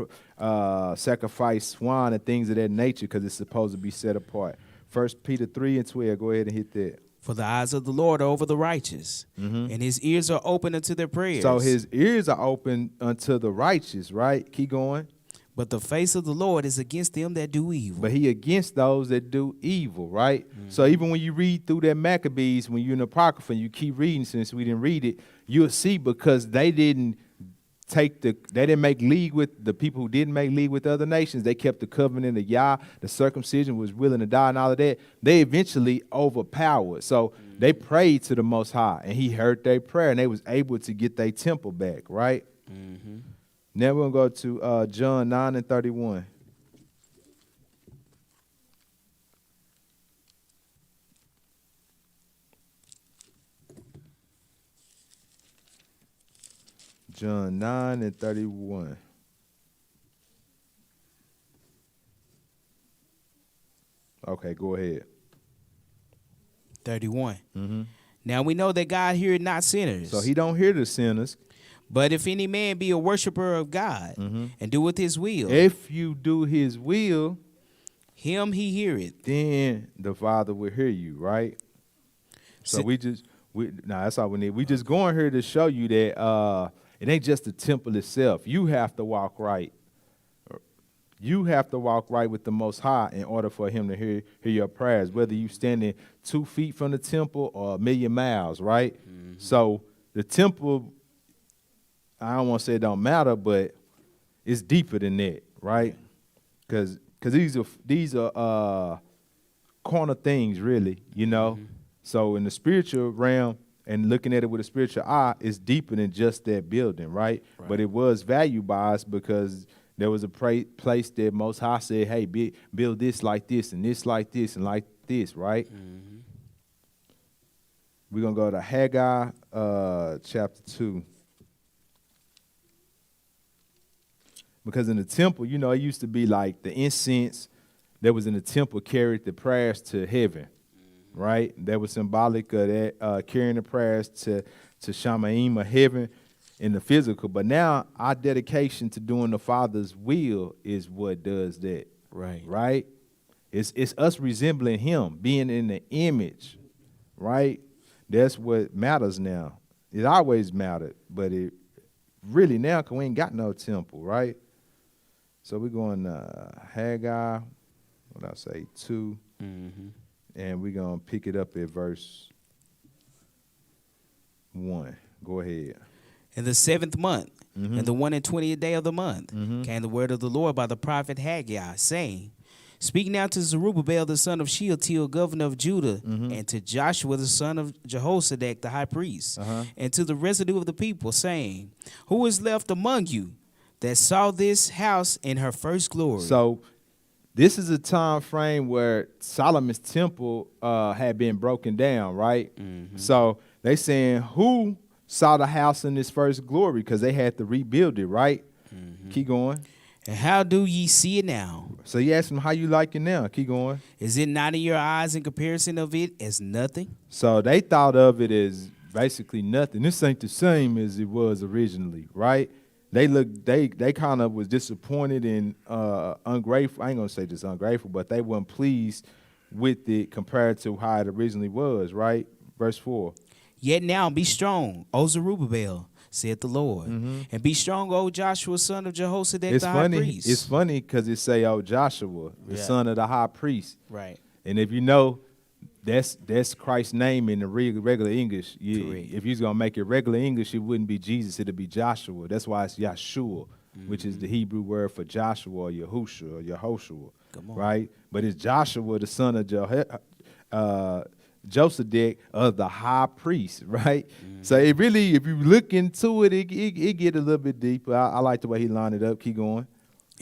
sacrifice swine and things of that nature because it's supposed to be set apart. 1 Peter 3 and 12. Go ahead and hit that. For the eyes of the Lord are over the righteous, and his ears are open unto their prayers. So his ears are open unto the righteous, right? Keep going. But the face of the Lord is against them that do evil. But he against those that do evil, right? So even when you read through that Maccabees, when you're in the Apocrypha and you keep reading, since we didn't read it, you'll see because they didn't make league with the people who didn't make league with other nations. They kept the covenant of Yah, the circumcision, was willing to die and all of that. They eventually overpowered. So they prayed to the Most High, and he heard their prayer, and they was able to get their temple back, right? Now we're going to go to John 9 and 31. John 9 and 31. Okay, go ahead. 31. Mm-hmm. Now we know that God heareth not sinners. So he don't hear the sinners. But if any man be a worshiper of God and doeth his will, If you do his will, him he heareth. then the Father will hear you, right? So that's all we need. We just going here to show you that it ain't just the temple itself. You have to walk right. You have to walk right with the Most High in order for him to hear your prayers, whether you standing 2 feet from the temple or 1,000,000 miles, right? Mm-hmm. So the temple, I don't want to say it don't matter, but it's deeper than that, right? Because these are corner things, really, you know. Mm-hmm. So in the spiritual realm and looking at it with a spiritual eye, it's deeper than just that building, right? But it was valued by us because there was a place that Most High said, hey, build this like this and this like this and like this, right? Mm-hmm. We're going to go to Haggai chapter 2. Because in the temple, you know, it used to be like the incense that was in the temple carried the prayers to heaven, right? That was symbolic of that, carrying the prayers to Shamaim or heaven in the physical. But now our dedication to doing the Father's will is what does that. Right? It's us resembling him, being in the image, right? That's what matters now. It always mattered, but it really now, because we ain't got no temple, right? So we're going Haggai, what I say, 2, and we're going to pick it up at verse 1. Go ahead. In the 7th month, in the 21st day of the month, came the word of the Lord by the prophet Haggai, saying, Speak now to Zerubbabel the son of Shealtiel, governor of Judah, and to Joshua the son of Jehozadak, the high priest, and to the residue of the people, saying, Who is left among you that saw this house in her first glory? So this is a time frame where Solomon's temple had been broken down, right? So they saying, who saw the house in its first glory? Because they had to rebuild it, right? Keep going. And how do ye see it now? So you ask them, how you like it now? Keep going. Is it not in your eyes in comparison of it as nothing? So they thought of it as basically nothing. This ain't the same as it was originally, right? They kind of was disappointed and ungrateful. I ain't gonna say just ungrateful, but they weren't pleased with it compared to how it originally was, right? Verse 4. Yet now be strong, O Zerubbabel, saith the Lord, and be strong, O Joshua, son of Jehozadak, the high priest. It's funny because it say, "Oh Joshua, the son of the high priest." Right. And if you know, that's Christ's name in the regular English. If you're gonna make it regular English, it wouldn't be Jesus; it'd be Joshua. That's why it's Yahshua, which is the Hebrew word for Joshua or Yahushua or Yehoshua, right? But it's Joshua, the son of Josadak of the high priest, right? So it really, if you look into it, it get a little bit deeper. I like the way he lined it up. Keep going.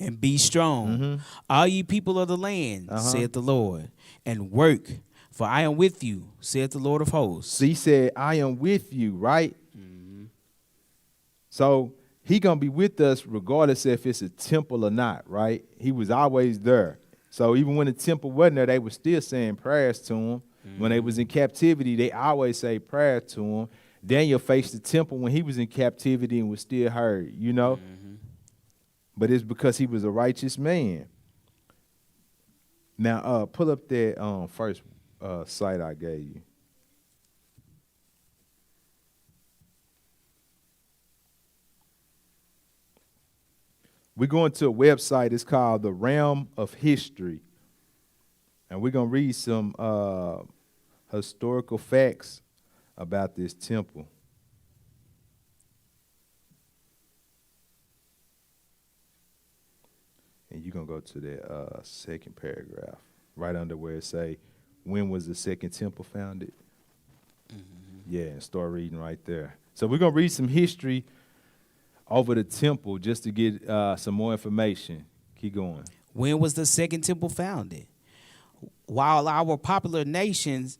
And be strong, all ye people of the land, saith the Lord, and work, for I am with you, saith the Lord of hosts. So he said, I am with you, right? So he going to be with us regardless if it's a temple or not, right? He was always there. So even when the temple wasn't there, they were still saying prayers to him. When they was in captivity, they always say prayer to him. Daniel faced the temple when he was in captivity and was still heard, you know? But it's because he was a righteous man. Now, pull up that first site I gave you. We're going to a website. It's called The Realm of History. And we're going to read some historical facts about this temple. And you're going to go to the second paragraph, right under where it say, when was the second temple founded? Yeah, and start reading right there. So we're going to read some history over the temple just to get some more information. Keep going. When was the second temple founded? While our popular notions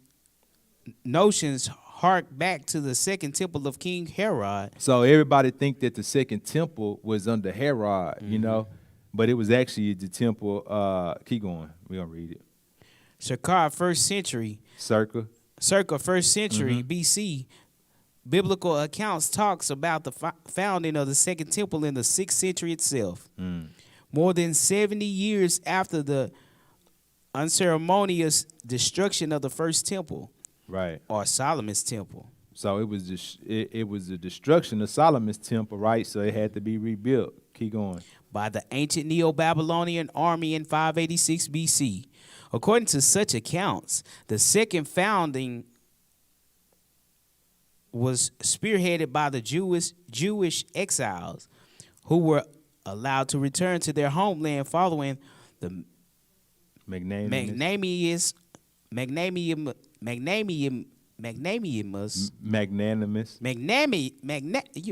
hark back to the second temple of King Herod. So everybody think that the second temple was under Herod, you know, but it was actually the temple. Keep going. We're going to read it. Circa first century BC, biblical accounts talks about the founding of the second temple in the 6th century itself. More than 70 years after the unceremonious destruction of the first temple, right, or Solomon's temple. So it was the destruction of Solomon's temple, right? So it had to be rebuilt. Keep going. By the ancient Neo-Babylonian army in 586 BC. According to such accounts, the second founding was spearheaded by the Jewish exiles who were allowed to return to their homeland following the magnanimous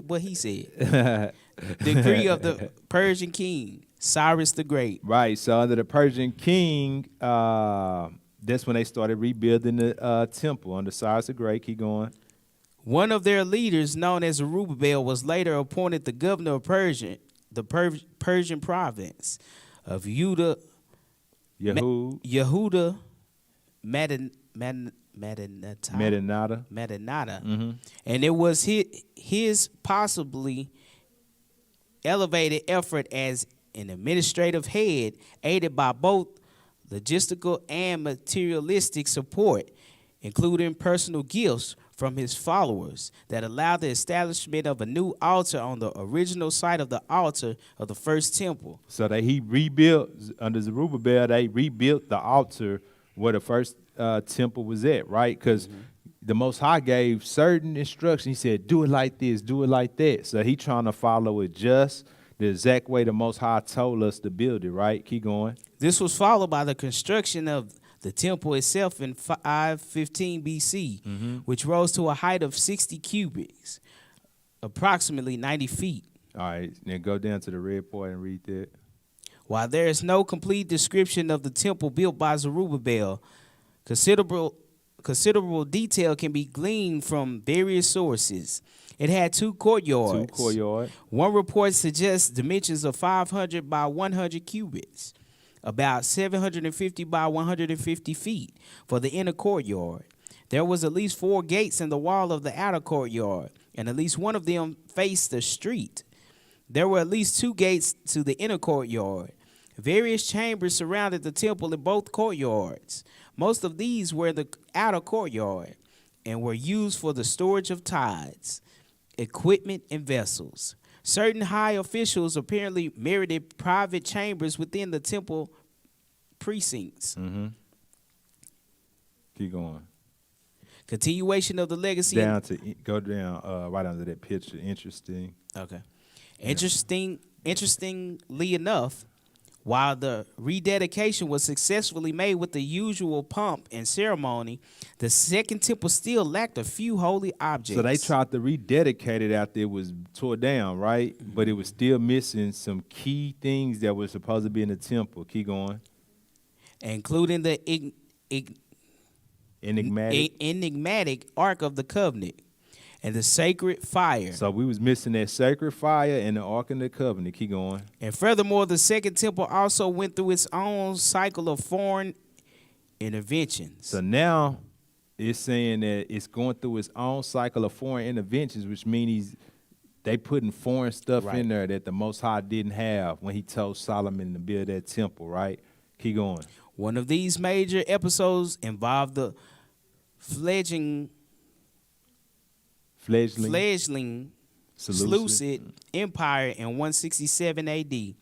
what he said decree of the Persian king Cyrus the Great. Right. So under the Persian king, that's when they started rebuilding the temple under Cyrus the Great. Keep going. One of their leaders, known as Zerubbabel, was later appointed the governor of Persian province of Yehuda Medinata. And it was his possibly elevated effort as an administrative head, aided by both logistical and materialistic support, including personal gifts from his followers, that allowed the establishment of a new altar on the original site of the altar of the first temple. So that he rebuilt, under Zerubbabel, they rebuilt the altar where the first temple was at, right? Because the Most High gave certain instructions. He said, do it like this, do it like that. So he trying to follow it just the exact way the Most High told us to build it, right? Keep going. This was followed by the construction of the temple itself in 515 BC, which rose to a height of 60 cubits, approximately 90 feet. All right, now go down to the red part and read that. While there is no complete description of the temple built by Zerubbabel, considerable detail can be gleaned from various sources. It had 2 courtyards. One report suggests dimensions of 500 by 100 cubits, about 750 by 150 feet for the inner courtyard. There was at least 4 gates in the wall of the outer courtyard, and at least one of them faced the street. There were at least 2 gates to the inner courtyard. Various chambers surrounded the temple in both courtyards. Most of these were in the outer courtyard and were used for the storage of tithes, equipment, and vessels. Certain high officials apparently merited private chambers within the temple precincts. Keep going. Continuation of the legacy. Go down right under that picture. Interesting. Okay. Interestingly enough, while the rededication was successfully made with the usual pomp and ceremony, the second temple still lacked a few holy objects. So they tried to rededicate it after it was tore down, right? But it was still missing some key things that were supposed to be in the temple. Keep going. Including the enigmatic Ark of the Covenant and the sacred fire. So we was missing that sacred fire and the Ark of the Covenant. Keep going. And furthermore, the second temple also went through its own cycle of foreign interventions. So now it's saying that it's going through its own cycle of foreign interventions, which means they putting foreign stuff in there that the Most High didn't have when he told Solomon to build that temple, right? Keep going. One of these major episodes involved the fledgling Seleucid Empire in 167 AD,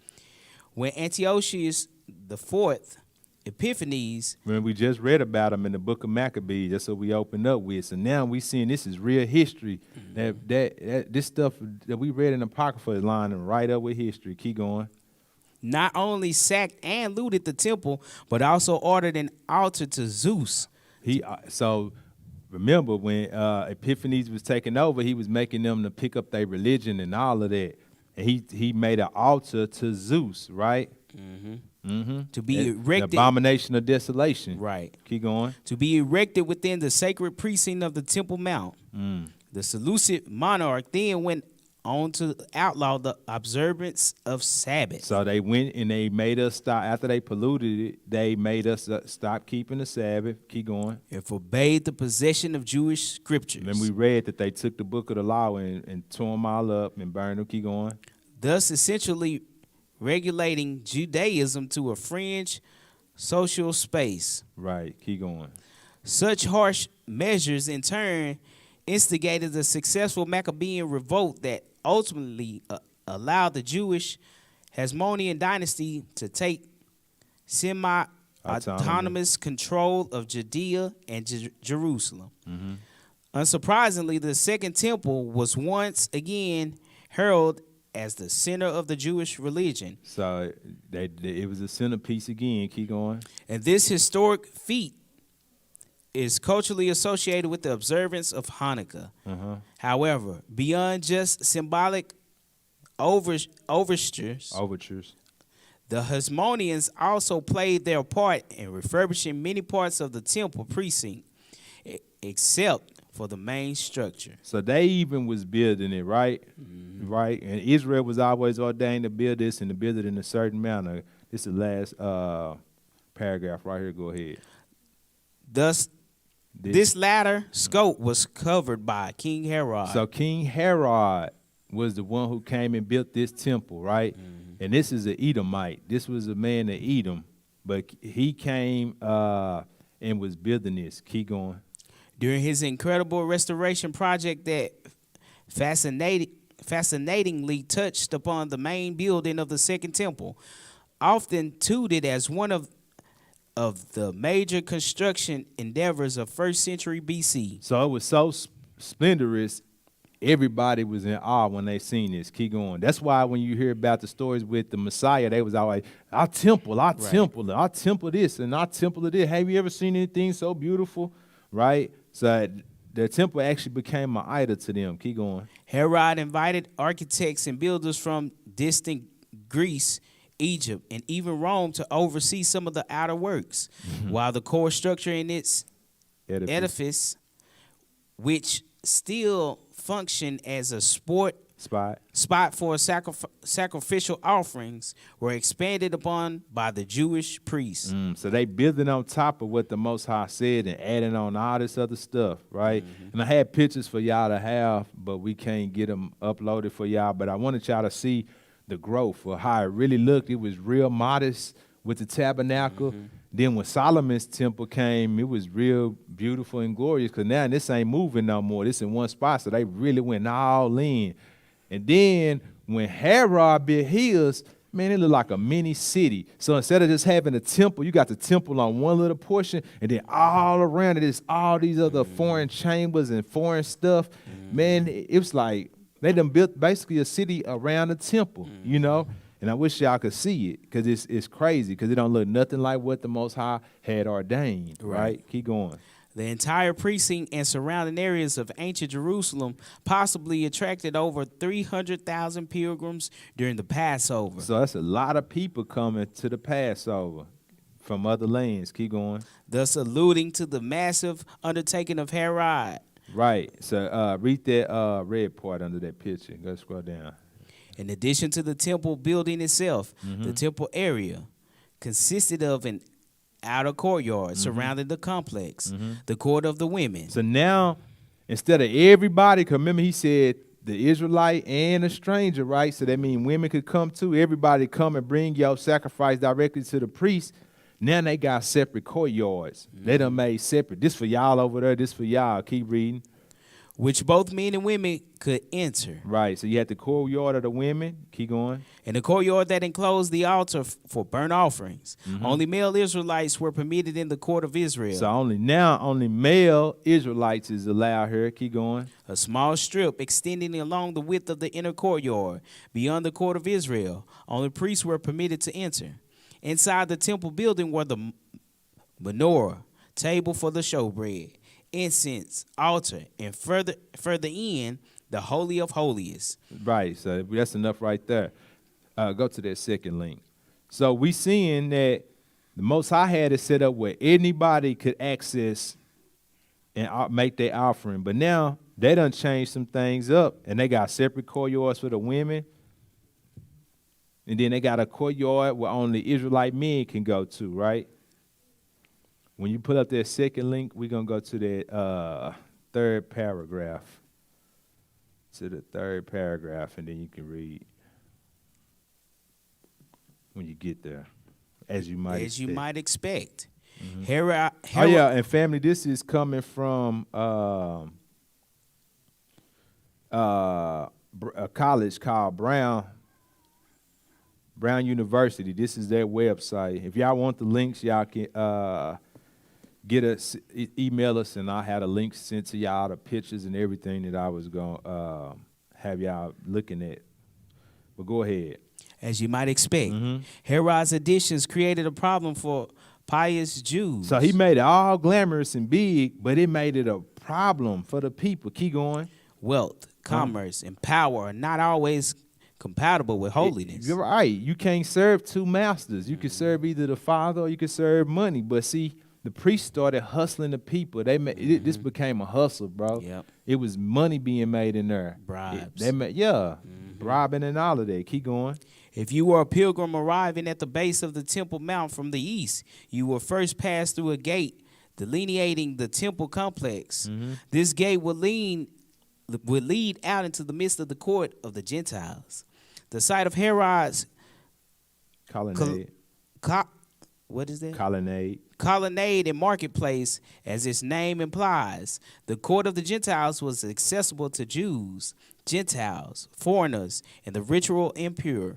when Antiochus IV Epiphanes. Remember, we just read about him in the book of Maccabees. That's what we opened up with. So now we seeing this is real history. This stuff that we read in the Apocrypha is lining right up with history. Keep going. Not only sacked and looted the temple, but also ordered an altar to Zeus. So remember when Epiphanes was taking over, he was making them to pick up their religion and all of that. And he made an altar to Zeus, right? To be The erected, abomination of desolation. right? Keep going. To be erected within the sacred precinct of the Temple Mount. The Seleucid monarch then went on to outlaw the observance of Sabbath. So they went and they made us stop. After they polluted it, they made us stop keeping the Sabbath. Keep going. And forbade the possession of Jewish scriptures. And then we read that they took the book of the law and tore them all up and burned them. Keep going. Thus essentially regulating Judaism to a fringe social space. Right. Keep going. Such harsh measures in turn instigated the successful Maccabean revolt that ultimately allowed the Jewish Hasmonean dynasty to take semi-autonomous control of Judea and Jerusalem. Unsurprisingly, the Second Temple was once again heralded as the center of the Jewish religion. So it was a centerpiece again. Keep going. And this historic feat is culturally associated with the observance of Hanukkah. However, beyond just symbolic overtures, the Hasmoneans also played their part in refurbishing many parts of the temple precinct, except for the main structure. So they even was building it, right? Right. And Israel was always ordained to build this and to build it in a certain manner. This is the last paragraph right here. Go ahead. Thus, this latter scope was covered by King Herod. So King Herod was the one who came and built this temple, right? And this is an Edomite. This was a man of Edom, but he came and was building this. Keep going. During his incredible restoration project that fascinatingly touched upon the main building of the Second Temple, often touted as one of the major construction endeavors of 1st century BC. So it was so splendorous, everybody was in awe when they seen this. Keep going. That's why when you hear about the stories with the Messiah, they was always, our temple this, and our temple of this. Have you ever seen anything so beautiful? Right? So the temple actually became an idol to them. Keep going. Herod invited architects and builders from distant Greece, Egypt, and even Rome to oversee some of the outer works, while the core structure in its edifice, which still functioned as a spot for sacrificial offerings, were expanded upon by the Jewish priests. So they building on top of what the Most High said and adding on all this other stuff, right? And I had pictures for y'all to have, but we can't get them uploaded for y'all. But I wanted y'all to see the growth of how it really looked. It was real modest with the tabernacle. Then when Solomon's temple came, it was real beautiful and glorious, because now this ain't moving no more. This in one spot, so they really went all in. And then when Herod built his, man, it looked like a mini city. So instead of just having a temple, you got the temple on one little portion, and then all around it is all these other foreign chambers and foreign stuff. Man, it was like they done built basically a city around the temple, you know? And I wish y'all could see it, because it's crazy, because it don't look nothing like what the Most High had ordained, right? Keep going. The entire precinct and surrounding areas of ancient Jerusalem possibly attracted over 300,000 pilgrims during the Passover. So that's a lot of people coming to the Passover from other lands. Keep going. Thus alluding to the massive undertaking of Herod. Right. So read that red part under that picture. Go scroll down. In addition to the temple building itself, the temple area consisted of an outer courtyard surrounding the complex, the court of the women. So now, instead of everybody, because remember he said the Israelite and a stranger, right? So that means women could come too. Everybody come and bring your sacrifice directly to the priest. Now they got separate courtyards. They done made separate. This for y'all over there, this for y'all. Keep reading. Which both men and women could enter. Right, so you had the courtyard of the women. Keep going. And the courtyard that enclosed the altar for burnt offerings. Only male Israelites were permitted in the court of Israel. So only male Israelites is allowed here. Keep going. A small strip extending along the width of the inner courtyard beyond the court of Israel. Only priests were permitted to enter. Inside the temple building were the menorah, table for the showbread, incense, altar, and further in, the Holy of Holies. Right, so that's enough right there. Go to that second link. So we seeing that the Most High had it set up where anybody could access and make their offering. But now they done changed some things up, and they got separate courtyards for the women. And then they got a courtyard where only Israelite men can go to, right? When you put up that second link, we're going to go to that third paragraph. To the third paragraph, and then you can read when you get there, as you might expect. Mm-hmm. Oh, yeah, and family, this is coming from a college called Brown University. This is their website. If y'all want the links, y'all can get us, email us, and I had a link sent to y'all, the pictures and everything that I was going to have y'all looking at. But go ahead. As you might expect, Herod's additions created a problem for pious Jews. So he made it all glamorous and big, but it made it a problem for the people. Keep going. Wealth, commerce, and power are not always compatible with holiness. You're right. You can't serve two masters. You can serve either the Father or you can serve money. But see, the priests started hustling the people. This became a hustle, bro. Yep. It was money being made in there. Bribes. Bribing and all of that. Keep going. If you were a pilgrim arriving at the base of the Temple Mount from the east, you will first pass through a gate delineating the temple complex. This gate would lead out into the midst of the court of the Gentiles. The site of Herod's colonnade. What is that? Colonnade and marketplace, as its name implies. The court of the Gentiles was accessible to Jews, Gentiles, foreigners, and the ritual impure.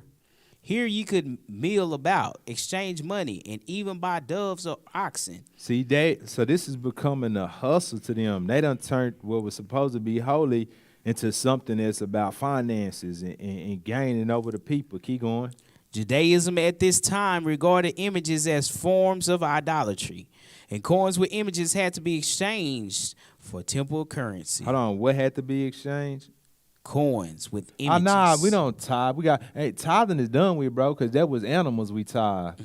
Here you could meal about, exchange money, and even buy doves or oxen. See, so this is becoming a hustle to them. They done turned what was supposed to be holy into something that's about finances and gaining over the people. Keep going. Judaism at this time regarded images as forms of idolatry, and coins with images had to be exchanged for temple currency. Hold on, what had to be exchanged? Coins with images. Nah, we don't tithe. Tithing is done with, bro, because that was animals we tithe.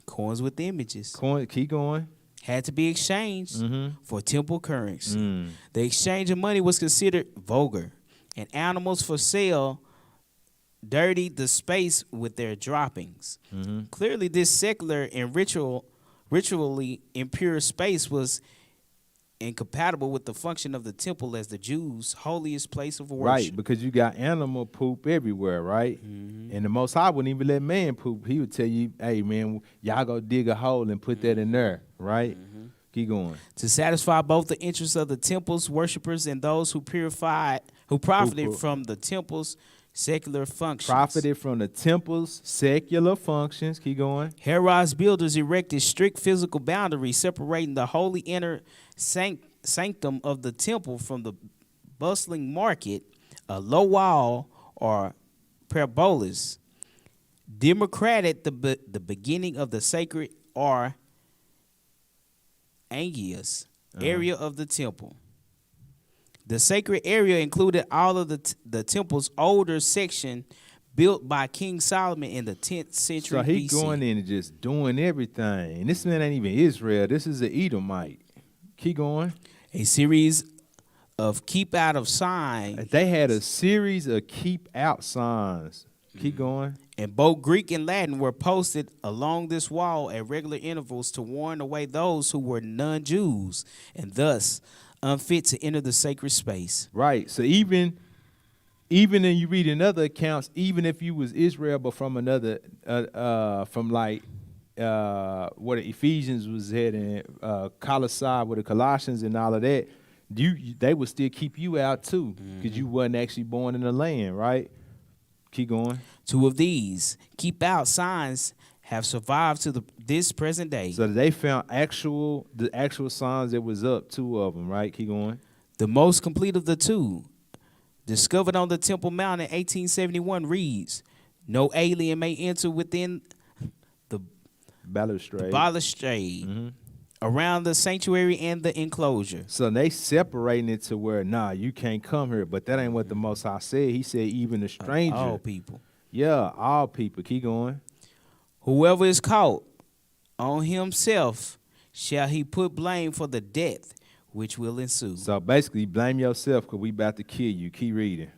Coins with images. Keep going. Had to be exchanged for temple currency. The exchange of money was considered vulgar, and animals for sale dirtied the space with their droppings. Clearly, this secular and ritually impure space was incompatible with the function of the temple as the Jews' holiest place of worship. Right, because you got animal poop everywhere, right? And the Most High wouldn't even let man poop. He would tell you, hey, man, y'all go dig a hole and put that in there, right? Keep going. To satisfy both the interests of the temple's worshipers and those who profited from the temple's secular functions. Profited from the temple's secular functions. Keep going. Herod's builders erected strict physical boundaries separating the holy inner sanctum of the temple from the bustling market. A low wall or parabolis demarcated the beginning of the sacred or angius area of the temple. The sacred area included all of the temple's older section built by King Solomon in the 10th century BC. So he going in and just doing everything. And this man ain't even Israel. This is an Edomite. Keep going. A series of keep out of signs. They had a series of keep out signs. Keep going. And both Greek and Latin were posted along this wall at regular intervals to warn away those who were non-Jews and thus unfit to enter the sacred space. Right. So even when you read in other accounts, even if you was Israel, but from another, from like what the Ephesians was at and Colossae with the Colossians and all of that, they would still keep you out too because you wasn't actually born in the land, right? Keep going. Two of these keep out signs have survived to this present day. So they found the actual signs that was up, two of them, right? Keep going. The most complete of the two, discovered on the Temple Mount in 1871, reads, "No alien may enter within the balustrade around the sanctuary and the enclosure." So they separating it to where, you can't come here. But that ain't what the Most High said. He said even the stranger. All people. Yeah, all people. Keep going. Whoever is caught, on himself shall he put blame for the death which will ensue. So basically, blame yourself because we about to kill you. Keep reading.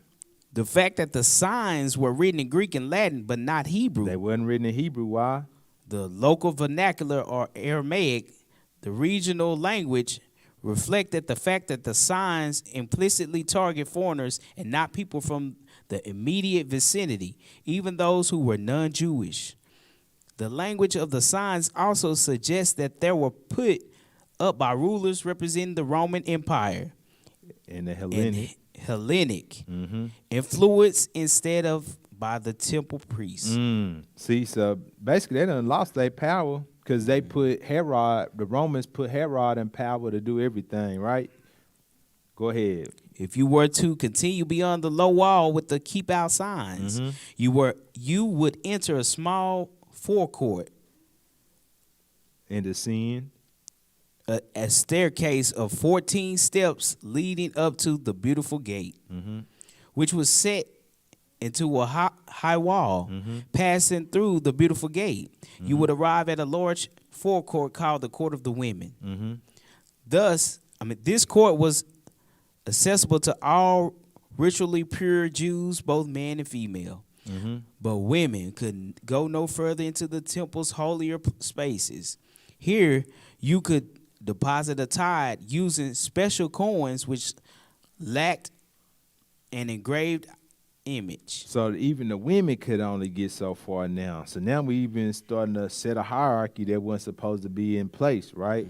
The fact that the signs were written in Greek and Latin but not Hebrew, They wasn't written in Hebrew. Why? the local vernacular or Aramaic, the regional language, reflected the fact that the signs implicitly target foreigners and not people from the immediate vicinity, even those who were non-Jewish. The language of the signs also suggests that they were put up by rulers representing the Roman Empire In the and Hellenic. influence instead of by the temple priests. See, so basically they done lost their power because they put Herod, the Romans put Herod in power to do everything, right? Go ahead. If you were to continue beyond the low wall with the keep out signs, you would enter a small forecourt, Into sin. a staircase of 14 steps leading up to the beautiful gate, which was set into a high wall. Passing through the beautiful gate, you would arrive at a large forecourt called the Court of the Women. Thus, this court was accessible to all ritually pure Jews, both man and female. But women could go no further into the temple's holier spaces. Here, you could deposit a tithe using special coins which lacked an engraved image. So even the women could only get so far now. So now we even starting to set a hierarchy that wasn't supposed to be in place, right?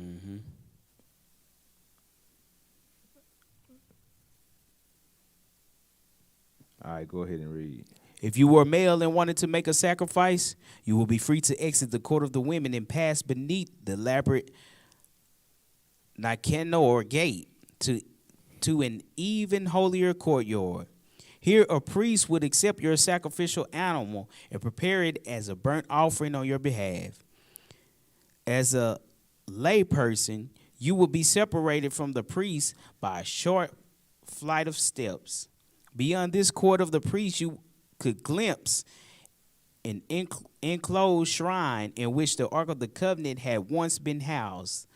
All right, go ahead and read. If you were male and wanted to make a sacrifice, you will be free to exit the Court of the Women and pass beneath the elaborate Nicanor gate to an even holier courtyard. Here, a priest would accept your sacrificial animal and prepare it as a burnt offering on your behalf. As a layperson, you will be separated from the priest by a short flight of steps. Beyond this court of the priest, you could glimpse an enclosed shrine in which the Ark of the Covenant had once been housed.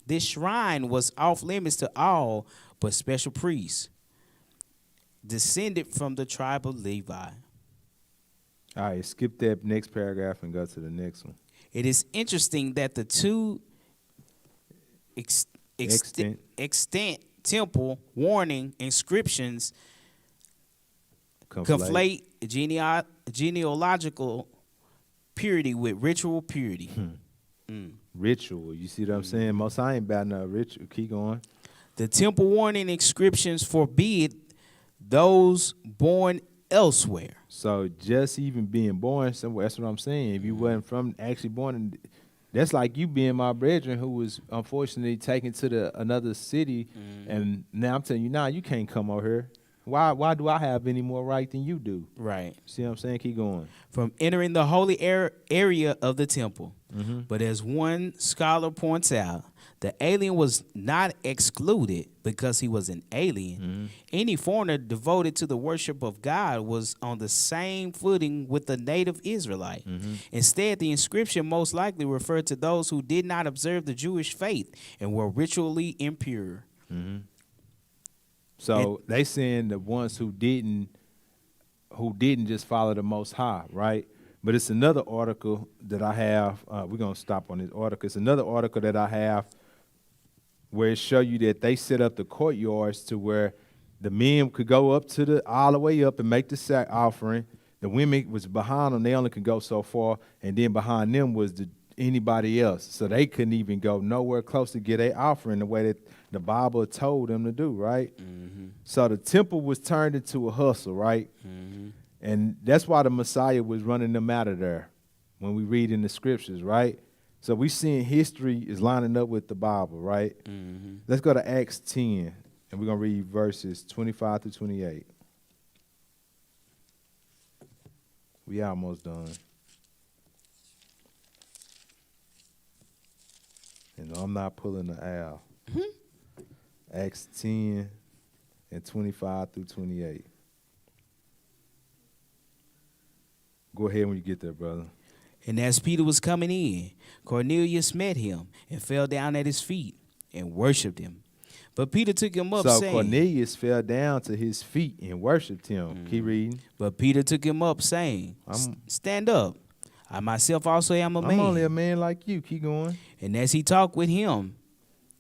This shrine was off limits to all but special priests, descended from the tribe of Levi. All right, skip that next paragraph and go to the next one. It is interesting that the two extant temple warning inscriptions conflate genealogical purity with ritual purity. Ritual, you see what I'm saying? Most I ain't about no ritual. Keep going. The temple warning inscriptions forbid those born elsewhere. So just even being born somewhere, that's what I'm saying. If you wasn't from actually born in, that's like you being my brethren who was unfortunately taken to another city, and now I'm telling you, now you can't come over here. Why do I have any more right than you do? Right. See what I'm saying? Keep going. From entering the holy area of the temple. But as one scholar points out, the alien was not excluded because he was an alien. Any foreigner devoted to the worship of God was on the same footing with the native Israelite. Instead, the inscription most likely referred to those who did not observe the Jewish faith and were ritually impure. So they saying the ones who didn't just follow the Most High, right? But it's another article that I have. We're gonna stop on this article. It's another article that I have where it show you that they set up the courtyards to where the men could go up to all the way up and make the sack offering. The women was behind them; they only could go so far, and then behind them was anybody else, so they couldn't even go nowhere close to get a offering the way that the Bible told them to do, right? So the temple was turned into a hustle, right? And that's why the Messiah was running them out of there when we read in the scriptures, right? So we seeing history is lining up with the Bible, right? Let's go to Acts 10, and we're going to read verses 25 through 28. We almost done. And I'm not pulling the L. Acts 10 and 25 through 28. Go ahead when you get there, brother. And as Peter was coming in, Cornelius met him and fell down at his feet and worshipped him. But Peter took him up, So saying, Cornelius fell down to his feet and worshipped him. Keep reading. But Peter took him up, saying, Stand up. I myself also am a man. I'm only a man like you. Keep going. And as he talked with him,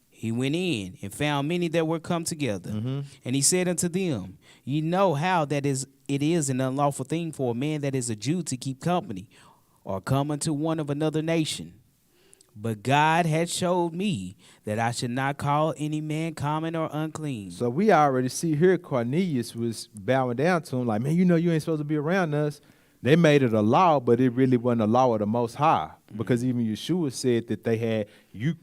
he went in and found many that were come together. And he said unto them, Ye know how that it is an unlawful thing for a man that is a Jew to keep company, or come unto one of another nation. But God had showed me that I should not call any man common or unclean. So we already see here Cornelius was bowing down to him like, man, you know you ain't supposed to be around us. They made it a law, but it really wasn't a law of the Most High. Because even Yeshua said that they had, you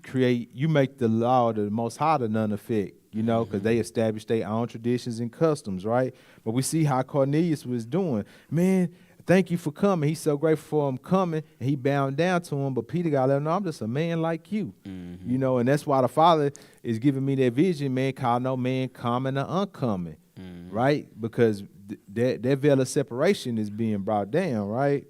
make the law of the Most High to none effect, you know, because they established their own traditions and customs, right? But we see how Cornelius was doing. Man, thank you for coming. He's so grateful for him coming, and he bowed down to him. But Peter got to let him know, I'm just a man like you, you know, and that's why the Father is giving me that vision, man, call no man common or uncommon, right? Because that veil of separation is being brought down, right?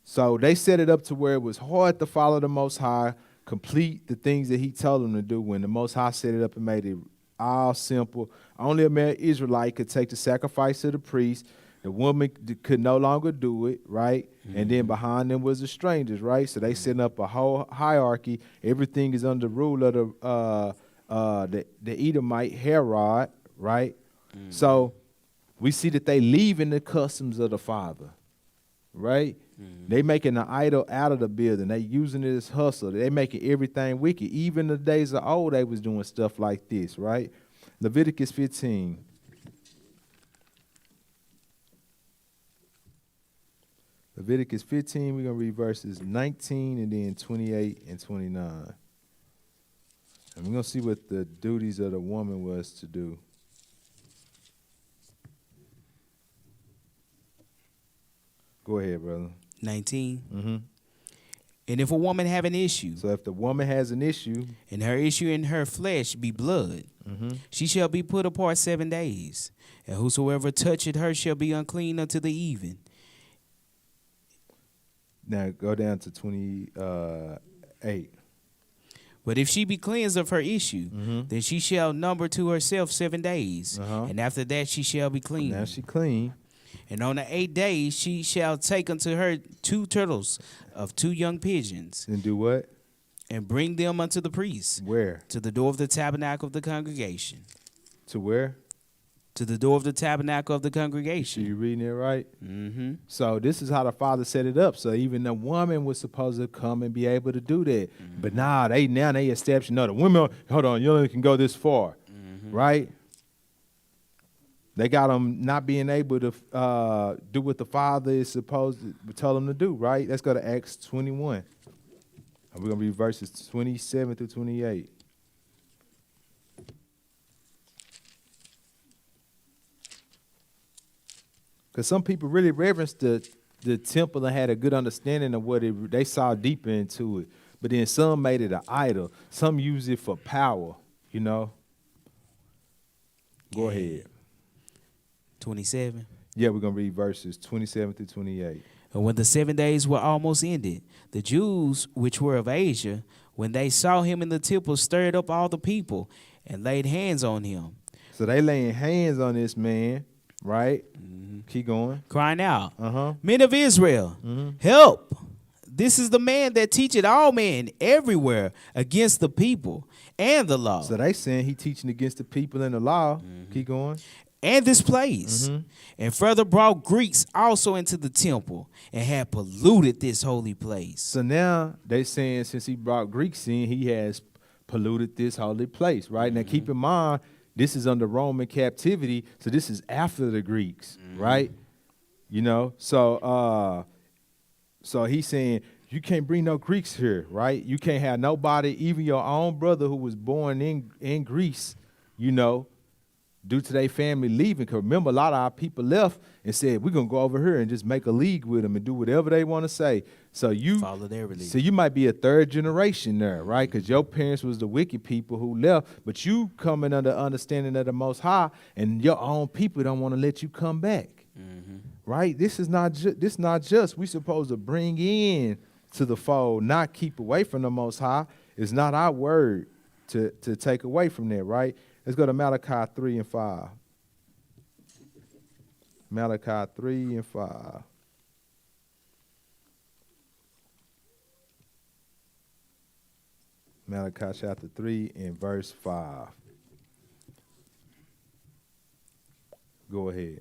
So they set it up to where it was hard to follow the Most High, complete the things that he told them to do. When the Most High set it up and made it all simple, only a man Israelite could take the sacrifice of the priest. The woman could no longer do it, right? And then behind them was the strangers, right? So they setting up a whole hierarchy. Everything is under the rule of the Edomite Herod, right? So we see that they leaving the customs of the Father, right? They making an idol out of the building. They using it as hustle. They making everything wicked. Even the days of old, they was doing stuff like this, right? Leviticus 15. Leviticus 15, we're going to read verses 19 and then 28 and 29. And we're going to see what the duties of the woman was to do. Go ahead, brother. 19. And if a woman have an issue, So if the woman has an issue, and her issue in her flesh be blood, she shall be put apart 7 days. And whosoever toucheth her shall be unclean unto the even. now go down to 28. But if she be cleansed of her issue, then she shall number to herself 7 days. And after that she shall be clean. Now she clean. And on the 8th day she shall take unto her 2 turtles of 2 young pigeons, And do what? and bring them unto the priest Where? to the door of the tabernacle of the congregation. To where? To the door of the tabernacle of the So congregation. you reading it right? Mm-hmm. So this is how the Father set it up. So even the woman was supposed to come and be able to do that. But now they established, no, the women, hold on, you only can go this far, right? They got them not being able to do what the Father is supposed to tell them to do, right? Let's go to Acts 21. And we're going to read verses 27 through 28. Because some people really reverenced the temple and had a good understanding of what they saw deeper into it. But then some made it an idol. Some used it for power, you know. Go ahead. 27. Yeah, we're going to read verses 27 through 28. And when the 7 days were almost ended, the Jews which were of Asia, when they saw him in the temple, stirred up all the people and laid hands on him, So they laying hands on this man, right? Keep going. crying out, Uh-huh. Men of Israel, help! This is the man that teacheth all men everywhere against the people and the law. So they saying he teaching against the people and the law. Keep going. And this place, and further brought Greeks also into the temple, and had polluted this holy place. So now they saying since he brought Greeks in, he has polluted this holy place, right? Now keep in mind, this is under Roman captivity, so this is after the Greeks, right? You know, so he's saying you can't bring no Greeks here, right? You can't have nobody, even your own brother who was born in Greece, you know, due to their family leaving. Because remember, a lot of our people left and said, we're going to go over here and just make a league with them and do whatever they want to say. So you Follow their religion. So you might be a third generation there, right? Because your parents was the wicked people who left, but you coming under understanding of the Most High, and your own people don't want to let you come back, right? This is not just. We supposed to bring in to the fold, not keep away from the Most High. It's not our word to take away from that, right? Let's go to Malachi 3 and 5. Malachi 3 and 5. Malachi chapter 3 and verse 5. Go ahead.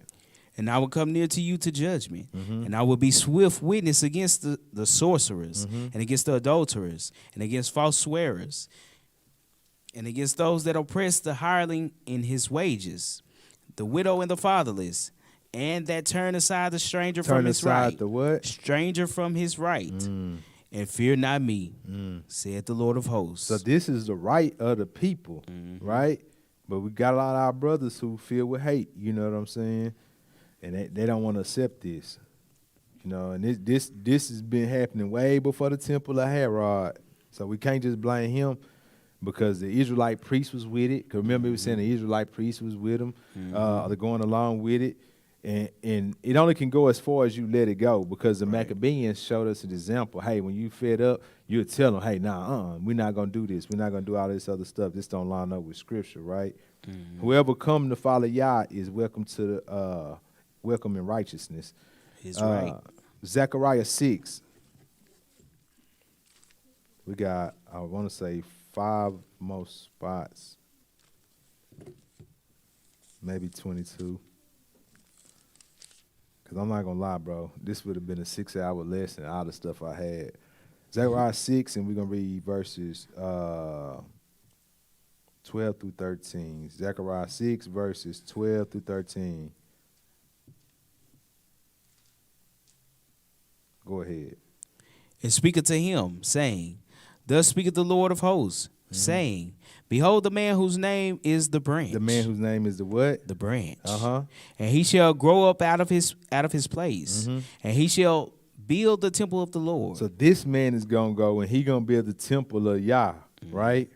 And I will come near to you to judgment, and I will be swift witness against the sorcerers, and against the adulterers, and against false swearers, and against those that oppress the hireling in his wages, the widow and the fatherless, and that turn aside the stranger from his right. The what? Stranger from his right. And fear not me, saith the Lord of hosts. So this is the right of the people, right? But we got a lot of our brothers who filled with hate, you know what I'm saying? And they don't want to accept this. You know, and this has been happening way before the temple of Herod. So we can't just blame him because the Israelite priest was with it. Because remember, he was saying the Israelite priest was with him. They're going along with it. And it only can go as far as you let it go, because the Maccabees showed us an example. Hey, when you fed up, you would tell them, hey, we're not going to do this. We're not going to do all this other stuff. This don't line up with Scripture, right? Whoever come to follow Yah is welcome to welcome in righteousness. His right. Zechariah 6. We got, I want to say, 5 more spots. Maybe 22. Because I'm not going to lie, bro. This would have been a 6-hour lesson, all the stuff I had. Zechariah 6, and we're going to read verses 12 through 13. Zechariah 6, verses 12 through 13. Go ahead. And speaketh to him, saying, Thus speaketh the Lord of hosts, saying, Behold the man whose name is the branch. The man whose name is the what? The branch. Uh-huh. And he shall grow up out of his place, and he shall build the temple of the Lord. So this man is going to go, and he going to build the temple of Yah, right?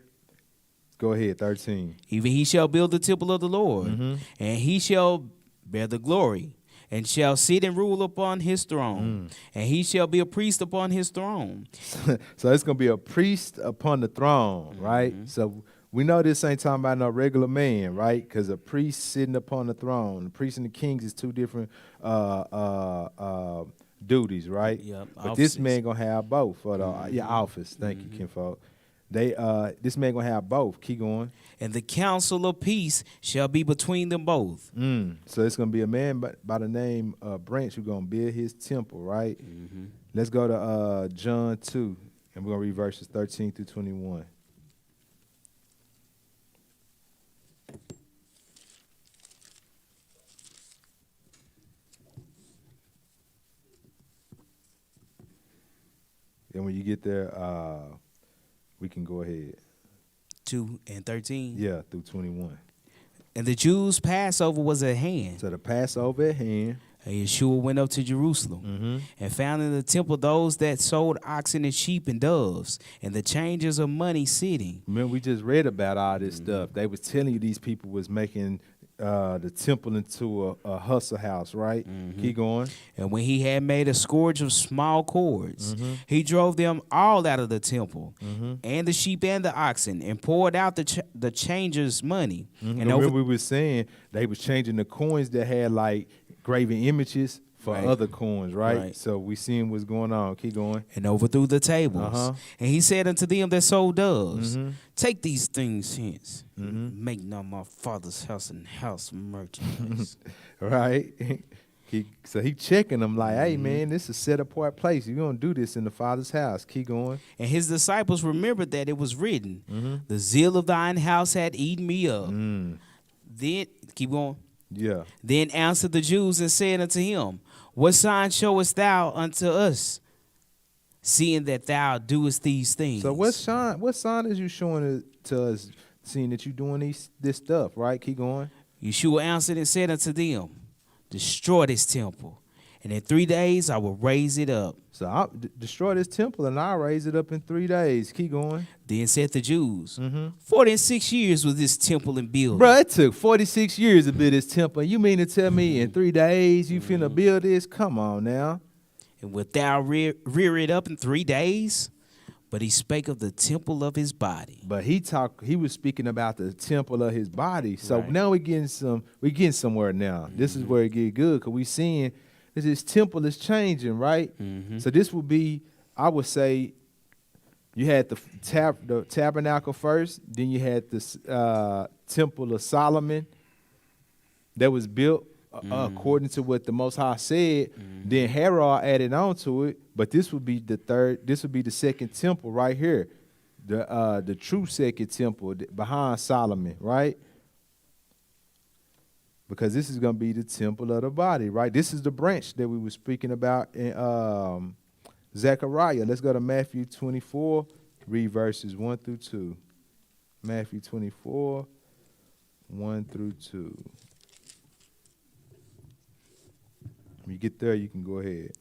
Go ahead, 13. Even he shall build the temple of the Lord, and he shall bear the glory, and shall sit and rule upon his throne, and he shall be a priest upon his throne. So it's going to be a priest upon the throne, right? So we know this ain't talking about no regular man, right? Because a priest sitting upon the throne, the priest and the kings is two different duties, right? Yep, but this man going to have both for the office. Thank you, kinfolk. This man going to have both. Keep going. And the counsel of peace shall be between them both. So it's going to be a man by the name Branch who's going to build his temple, right? Let's go to John 2, and we're going to read verses 13 through 21. And when you get there, we can go ahead. 2 and 13. Yeah, through 21. And the Jews' Passover was at hand. So the Passover at hand. And Yeshua went up to Jerusalem and found in the temple those that sold oxen and sheep and doves and the changers of money sitting. Remember, we just read about all this stuff. They was telling you these people was making the temple into a hustle house, right? Keep going. And when he had made a scourge of small cords, he drove them all out of the temple, and the sheep and the oxen, and poured out the changers' money. And remember we were saying they was changing the coins that had like graven images for other coins, right? So we seeing what's going on. Keep going. And overthrew the tables. And he said unto them that sold doves, Take these things hence, make not my father's house and house merchandise. Right? So he checking them like, hey, man, this is a set-apart place. You're going to do this in the Father's house. Keep going. And his disciples remembered that it was written, The zeal of thine house had eaten me up. Then, keep going. Yeah. Then answered the Jews and said unto him, What sign showest thou unto us, seeing that thou doest these things? So what sign is you showing to us, seeing that you doing this stuff, right? Keep going. Yeshua answered and said unto them, Destroy this temple, and in 3 days I will raise it up. So I'll destroy this temple and I'll raise it up in 3 days. Keep going. Then said the Jews, 46 years was this temple in building. Bro, it took 46 years to build this temple. You mean to tell me in 3 days you finna build this? Come on now. And wilt thou rear it up in 3 days? But he spake of the temple of his body. But he was speaking about the temple of his body. So Right. now we're getting somewhere now. This is where it get good, because we seeing that this temple is changing, right? So this would be, I would say, you had the tabernacle first, then you had the temple of Solomon that was built according to what the Most High said. Then Herod added on to it, but this would be the second temple right here, the true second temple behind Solomon, right? Because this is going to be the temple of the body, right? This is the branch that we were speaking about in Zechariah. Let's go to Matthew 24, read verses 1 through 2. Matthew 24, 1 through 2. When you get there, you can go ahead.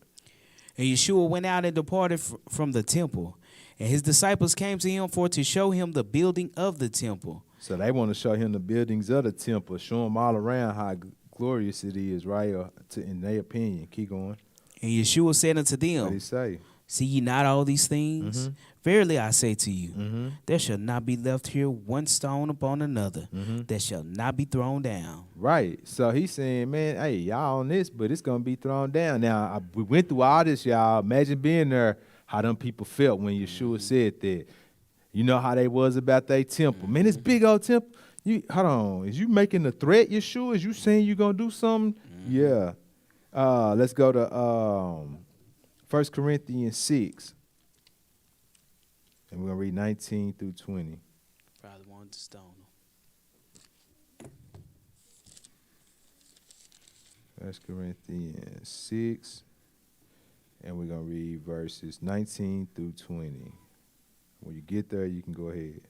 And Yeshua went out and departed from the temple. And his disciples came to him to show him the building of the temple. So they want to show him the buildings of the temple, show him all around how glorious it is, right? In their opinion. Keep going. And Yeshua said unto What did he them, say? see ye not all these things? Verily I say to you, there shall not be left here one stone upon another that shall not be thrown down. Right. So he's saying, man, hey, y'all on this, but it's going to be thrown down. Now, we went through all this, y'all. Imagine being there, how them people felt when Yeshua said that. You know how they was about their temple. Man, this big old temple. Hold on. Is you making a threat, Yeshua? Is you saying you going to do something? Yeah. Let's go to 1 Corinthians 6. And we're going to read 19 through 20. Probably wanted to stone him. 1 Corinthians 6. And we're going to read verses 19 through 20. When you get there, you can go ahead.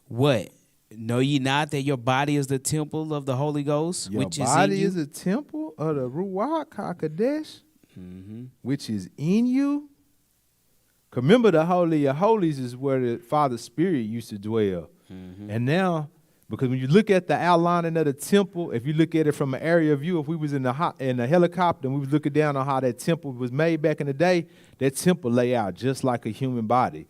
What? Know ye not that your body is the temple of the Holy Ghost, Your which body is in you? is a temple of the Ruach HaKodesh, which is in you. Remember, the Holy of Holies is where the Father's Spirit used to dwell. And now, because when you look at the outlining of the temple, if you look at it from an area view, if we was in the helicopter and we was looking down on how that temple was made back in the day, that temple lay out just like a human body.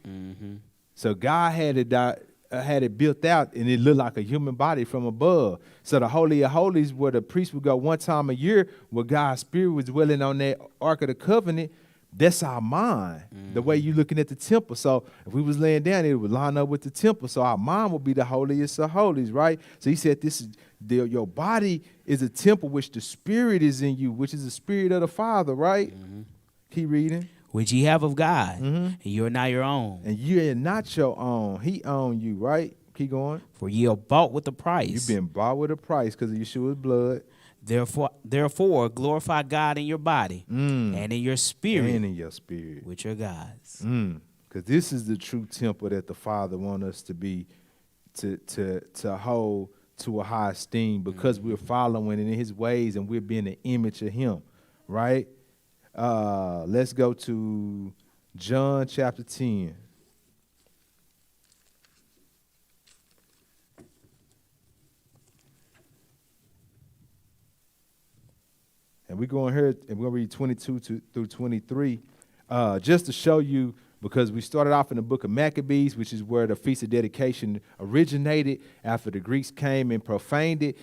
So God had it built out, and it looked like a human body from above. So the Holy of Holies, where the priest would go one time a year, where God's Spirit was dwelling on that Ark of the Covenant, that's our mind, the way you looking at the temple. So if we was laying down, it would line up with the temple. So our mind would be the holiest of holies, right? So he said your body is a temple which the Spirit is in you, which is the Spirit of the Father, right? Keep reading. Which ye have of God, and you are not your own. And you are not your own. He owned you, right? Keep going. For ye are bought with a price. You've been bought with a price because of Yeshua's blood. Therefore, glorify God in your body and in your spirit, And in your spirit. which are God's. Because this is the true temple that the Father wants us to be, to hold to a high esteem, because we're following in his ways and we're being an image of him, right? Let's go to John chapter 10. And we're going here, and we're going to read 22 through 23, just to show you, because we started off in the book of Maccabees, which is where the Feast of Dedication originated after the Greeks came and profaned it.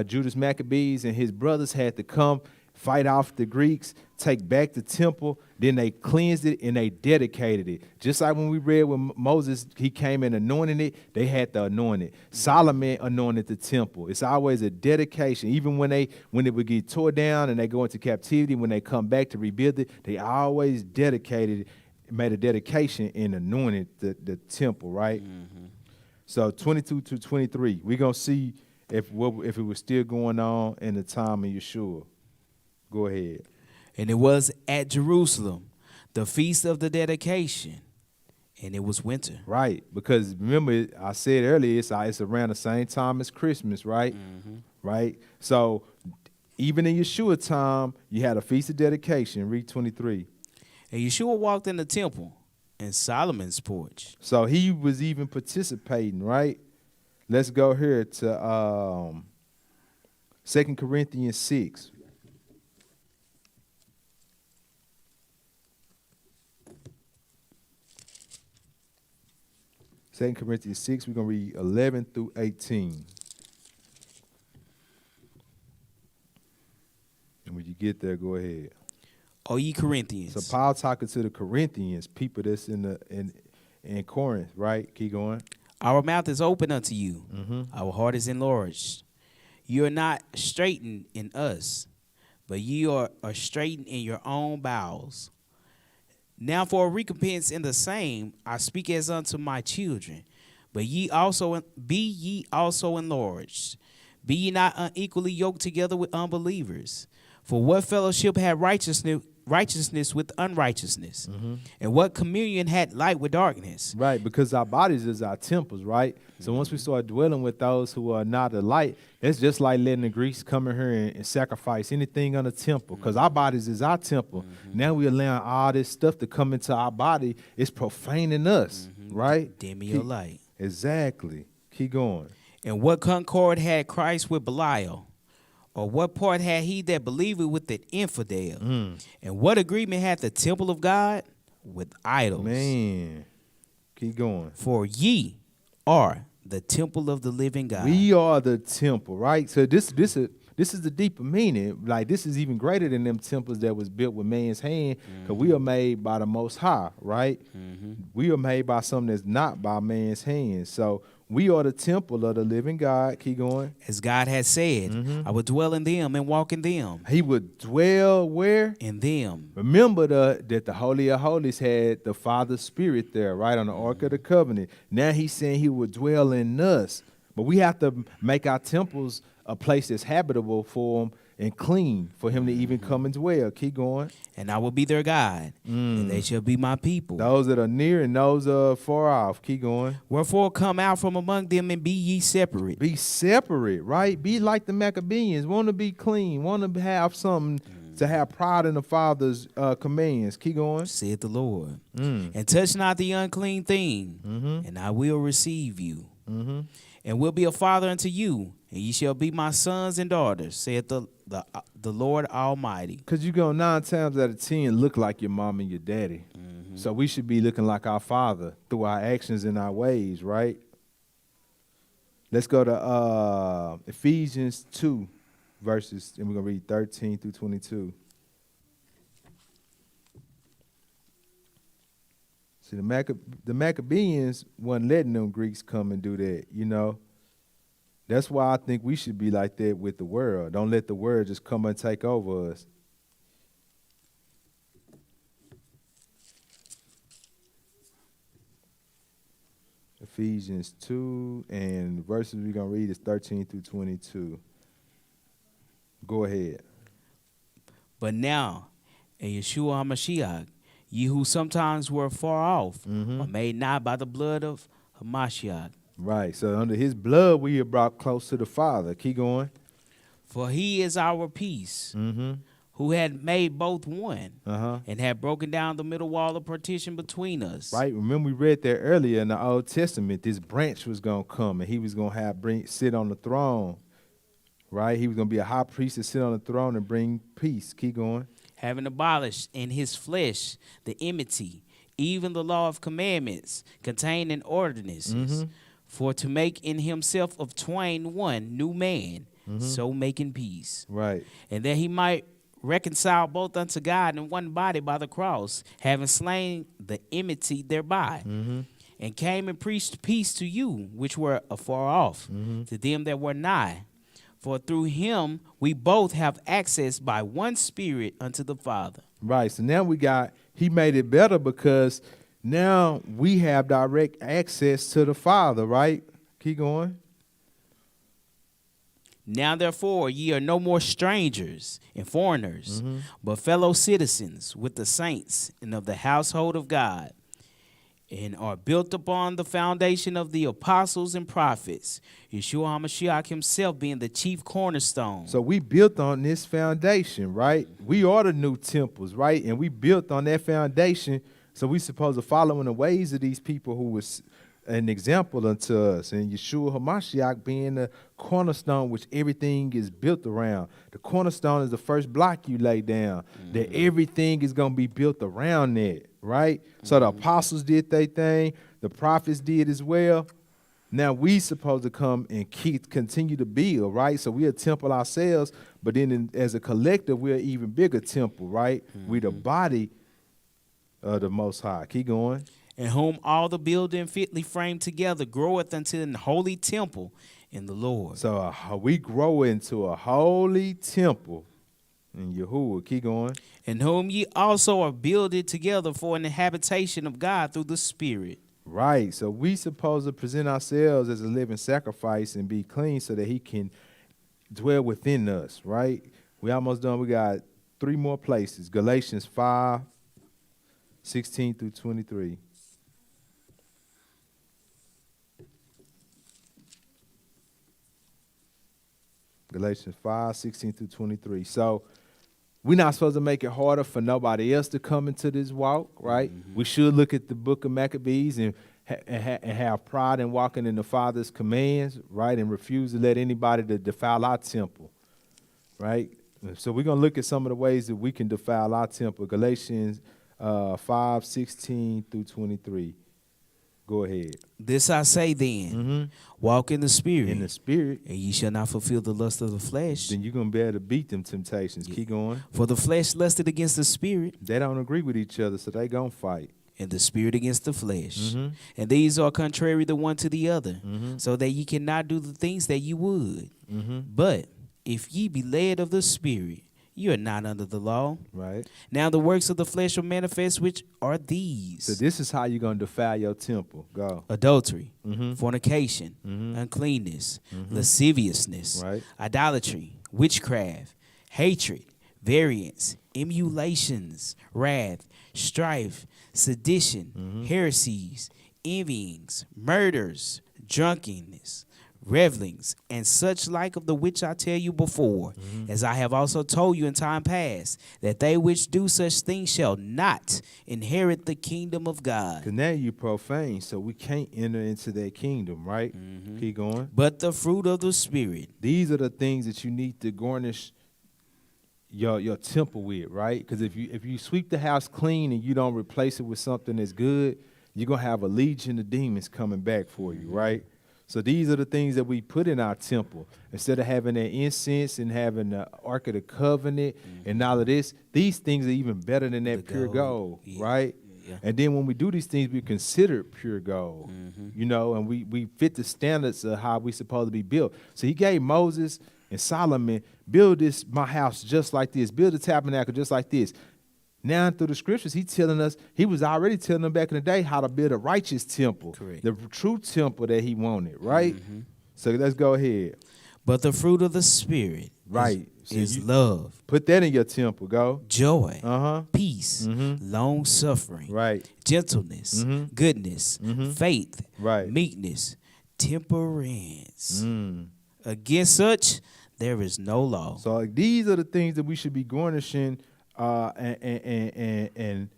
Judas Maccabees and his brothers had to come, fight off the Greeks, take back the temple, then they cleansed it and they dedicated it. Just like when we read when Moses, he came and anointed it, they had to anoint it. Solomon anointed the temple. It's always a dedication. Even when it would get tore down and they go into captivity, when they come back to rebuild it, they always dedicated, made a dedication and anointed the temple, right? So 22 to 23, we're going to see if it was still going on in the time of Yeshua. Go ahead. And it was at Jerusalem, the feast of the dedication, and it was winter. Right, because remember, I said earlier, it's around the same time as Christmas, right? Right? So Even in Yeshua time, you had a feast of dedication. Read 23. And Yeshua walked in the temple in Solomon's porch. So he was even participating, right? Let's go here to 2 Corinthians 6. Second Corinthians 6, we're going to read 11 through 18. And when you get there, go ahead. O ye Corinthians. So Paul talking to the Corinthians, people that's in Corinth, right? Keep going. Our mouth is open unto you. Mm-hmm. Our heart is enlarged. You are not straitened in us, but ye are straitened in your own bowels. Now for a recompense in the same, I speak as unto my children. But be ye also enlarged. Be ye not unequally yoked together with unbelievers. For what fellowship had righteousness with unrighteousness? Mm-hmm. And what communion had light with darkness? Right, because our bodies is our temples, right? So once we start dwelling with those who are not the light, it's just like letting the Greeks come in here and sacrifice anything on the temple, because our bodies is our temple. Mm-hmm. Now we allowing all this stuff to come into our body. It's profaning us, right? Dim me your light. Exactly. Keep going. And what concord had Christ with Belial? Or what part had he that believed with the infidel? And what agreement had the temple of God with idols? Man, keep going. For ye are the temple of the living God. We are the temple, right? So this is the deeper meaning. Like, this is even greater than them temples that was built with man's hand, because we are made by the Most High, right? We are made by something that's not by man's hand. So we are the temple of the living God. Keep going. As God has said, I will dwell in them and walk in them. He would dwell where? In them. Remember that the Holy of Holies had the Father's Spirit there, right, on the Ark of the Covenant. Now he's saying he would dwell in us. But we have to make our temples a place that's habitable for him and clean for him to even come and dwell. Keep going. And I will be their God, and they shall be my people. Those that are near and those far off. Keep going. Wherefore come out from among them and be ye separate. Be separate, right? Be like the Maccabees. Want to be clean. Want to have something to have pride in the Father's commands. Keep going. Saith the Lord. And touch not the unclean thing, and I will receive you. And will be a father unto you, and ye shall be my sons and daughters, saith the Lord Almighty. Because you're going 9 times out of 10 look like your mom and your daddy. So we should be looking like our Father through our actions and our ways, right? Let's go to Ephesians 2 verses, and we're going to read 13 through 22. See, the Maccabees wasn't letting them Greeks come and do that, you know. That's why I think we should be like that with the world. Don't let the world just come and take over us. Ephesians 2, and the verses we're going to read is 13 through 22. Go ahead. But now, in Yeshua HaMashiach, ye who sometimes were far off, are made nigh by the blood of Hamashiach. Right. So under his blood, we are brought close to the Father. Keep going. For he is our peace, who had made both one, and had broken down the middle wall of partition between us. Right. Remember we read there earlier in the Old Testament, this branch was going to come, and he was going to sit on the throne. Right. He was going to be a high priest to sit on the throne and bring peace. Keep going. Having abolished in his flesh the enmity, even the law of commandments contained in ordinances, for to make in himself of twain one new man, so making peace. Right. And that he might reconcile both unto God in one body by the cross, having slain the enmity thereby, and came and preached peace to you which were afar off, to them that were nigh. For through him we both have access by one Spirit unto the Father. Right. So now he made it better because now we have direct access to the Father, right? Keep going. Now therefore ye are no more strangers and foreigners, but fellow citizens with the saints and of the household of God, and are built upon the foundation of the apostles and prophets, Yeshua HaMashiach himself being the chief cornerstone. So we built on this foundation, right? We are the new temples, right? And we built on that foundation. So we supposed to follow in the ways of these people who was an example unto us. And Yeshua HaMashiach being the cornerstone which everything is built around. The cornerstone is the first block you lay down. That everything is going to be built around that, right? So the apostles did their thing. The prophets did as well. Now we supposed to come and continue to build, right? So we a temple ourselves, but then as a collective, we're an even bigger temple, right? We the body of the Most High. Keep going. In whom all the building fitly framed together groweth unto an holy temple in the Lord. So we grow into a holy temple in Yahuwah. Keep going. In whom ye also are builded together for an habitation of God through the Spirit. Right. So we supposed to present ourselves as a living sacrifice and be clean so that he can dwell within us, right? We almost done. We got 3 more places. Galatians 5:16 through 23. Galatians 5:16 through 23. So we're not supposed to make it harder for nobody else to come into this walk, right? We should look at the book of Maccabees and have pride in walking in the Father's commands, right? And refuse to let anybody to defile our temple, right? So we're going to look at some of the ways that we can defile our temple. Galatians 5:16 through 23. Go ahead. This I say then, walk in the Spirit. In the Spirit. And ye shall not fulfill the lust of the flesh. Then you're going to be able to beat them temptations. Keep going. For the flesh lusted against the Spirit. They don't agree with each other, so they going to fight. And the Spirit against the flesh. And these are contrary the one to the other, so that ye cannot do the things that ye would. But if ye be led of the Spirit, you are not under the law. Right. Now the works of the flesh are manifest, which are these. So this is how you're going to defile your temple. Go. Adultery, fornication, uncleanness, lasciviousness, Right. idolatry, witchcraft, hatred, variance, emulations, wrath, strife, sedition, heresies, envyings, murders, drunkenness, revelings, and such like, of the which I tell you before, as I have also told you in time past, that they which do such things shall not inherit the kingdom of God. Because now you profane, so we can't enter into that kingdom, right? Keep going. But the fruit of the Spirit. These are the things that you need to garnish your temple with, right? Because if you sweep the house clean and you don't replace it with something that's good, you're going to have a legion of demons coming back for you, right? So these are the things that we put in our temple. Instead of having that incense and having the Ark of the Covenant and all of this, these things are even better than that pure gold, right? Yeah. And then when we do these things, we consider it pure gold, you know, and we fit the standards of how we supposed to be built. So he gave Moses and Solomon, build my house just like this, build the tabernacle just like this. Now through the scriptures, he was already telling them back in the day how to build a righteous temple. Correct. The true temple that he wanted, right? So let's go ahead. But the fruit of the Spirit, right, is love. Put that in your temple, go. Joy, peace, long suffering, right, gentleness, goodness, faith, right, meekness, temperance. Against such there is no law. So these are the things that we should be garnishing and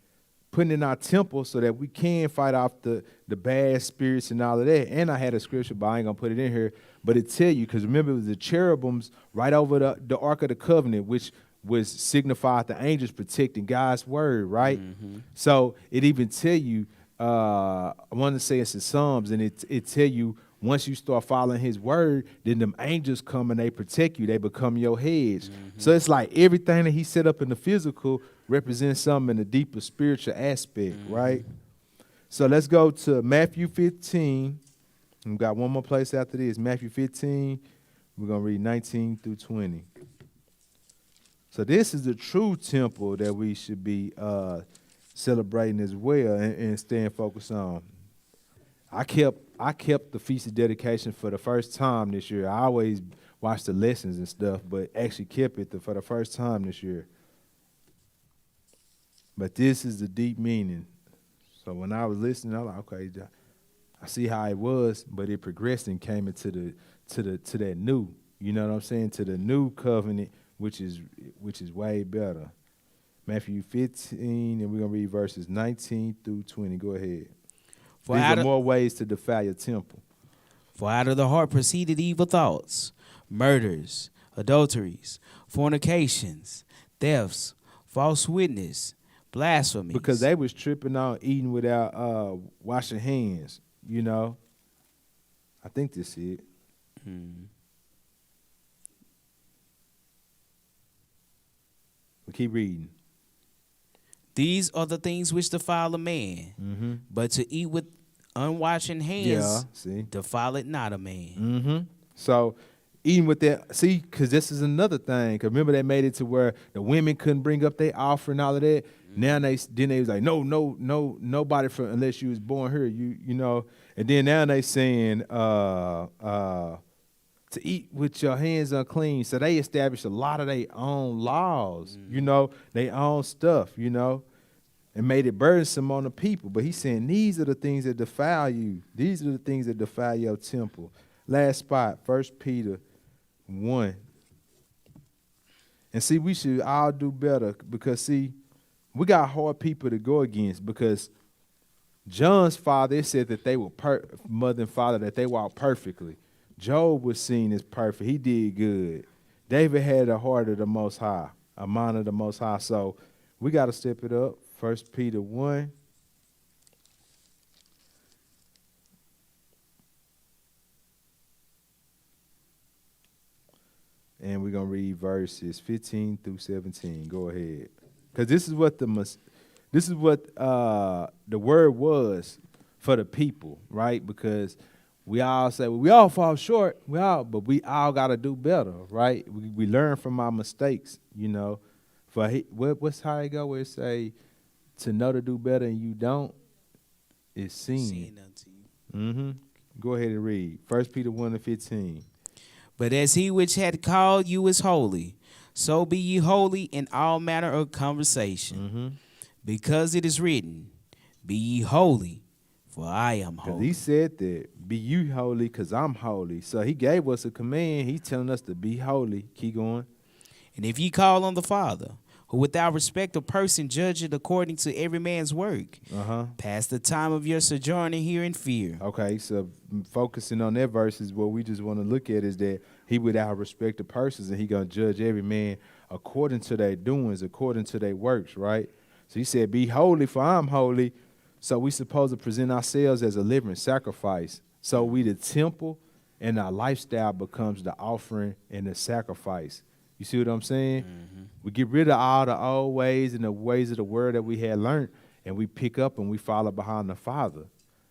putting in our temple so that we can fight off the bad spirits and all of that. And I had a scripture, but I ain't going to put it in here. But it tell you, because remember, it was the cherubims right over the Ark of the Covenant, which was signified the angels protecting God's word, right? So it even tell you, I want to say it's in Psalms, and it tell you, once you start following his word, then them angels come and they protect you. They become your hedge. So it's like everything that he set up in the physical represents something in the deeper spiritual aspect, right? So let's go to Matthew 15. We've got one more place after this. Matthew 15. We're going to read 19 through 20. So this is the true temple that we should be celebrating as well and staying focused on. I kept the Feast of Dedication for the first time this year. I always watch the lessons and stuff, but actually kept it for the first time this year. But this is the deep meaning. So when I was listening, I was like, okay, I see how it was, but it progressed and came into to that new, you know what I'm saying, to the new covenant, which is way better. Matthew 15, and we're gonna read verses 19 through 20. Go ahead. These are more ways to defile your temple. For out of the heart proceeded evil thoughts, murders, adulteries, fornications, thefts, false witness, blasphemies. Because they was tripping on eating without washing hands, you know. I think this is it. We keep reading. These are the things which defile a man, but to eat with unwashed hands defile it not a man. So eating with that, see, because this is another thing. Because remember they made it to where the women couldn't bring up their offering, all of that. Now they was like, no, nobody unless you was born here, you know. And then now they saying to eat with your hands unclean. So they established a lot of their own laws, you know, their own stuff, you know, and made it burdensome on the people. But he's saying these are the things that defile you. These are the things that defile your temple. Last spot, 1 Peter 1. And see, we should all do better because, see, we got hard people to go against because John's father said that they were mother and father, that they walked perfectly. Job was seen as perfect. He did good. David had a heart of the Most High, a mind of the Most High. So we got to step it up. 1 Peter 1. And we're going to read verses 15 through 17. Go ahead. Because this is what the word was for the people, right? Because we all say, well, we all fall short, but we all got to do better, right? We learn from our mistakes, you know. What's how it go where it say, to know to do better and you don't, is sin. Go ahead and read. 1 Peter 1 and 15. But as he which had called you is holy, so be ye holy in all manner of conversation. Because it is written, be ye holy, for I am holy. He said that, be you holy, because I'm holy. So he gave us a command. He's telling us to be holy. Keep going. And if ye call on the Father, who without respect of person judgeth according to every man's work, pass the time of your sojourning here in fear. Okay, so focusing on that verse is what we just want to look at, is that he without respect of persons, and he going to judge every man according to their doings, according to their works, right? So he said, be holy, for I'm holy. So we supposed to present ourselves as a living sacrifice. So we the temple, and our lifestyle becomes the offering and the sacrifice. You see what I'm saying? We get rid of all the old ways and the ways of the word that we had learned, and we pick up and we follow behind the Father.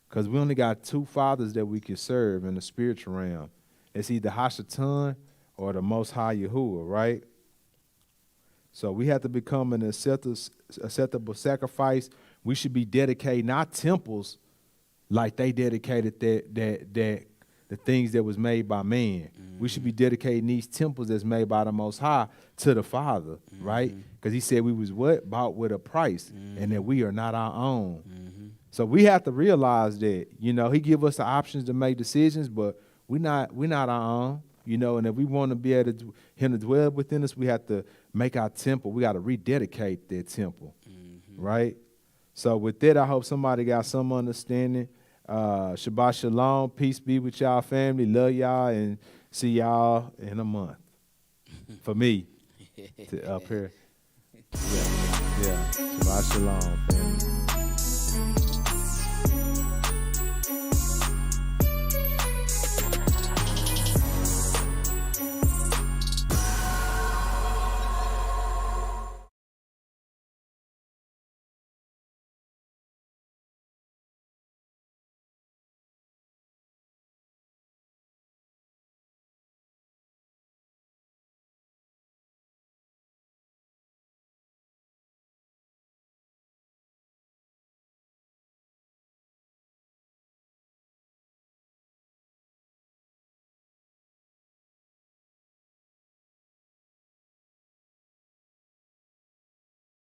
Because we only got two fathers that we can serve in the spiritual realm. It's either Hashatan or the Most High Yahuwah, right? So we have to become an acceptable sacrifice. We should be dedicating our temples like they dedicated the things that was made by man. We should be dedicating these temples that's made by the Most High to the Father, right? Because he said we was what? Bought with a price, and that we are not our own. So we have to realize that, you know, he give us the options to make decisions, but we're not our own, you know, and if we want to be able to him to dwell within us, we have to make our temple. We got to rededicate that temple, right? So with that, I hope somebody got some understanding. Shabbat shalom. Peace be with y'all family. Love y'all and see y'all in a month. For me, to up here. Yeah. Shabbat shalom, family.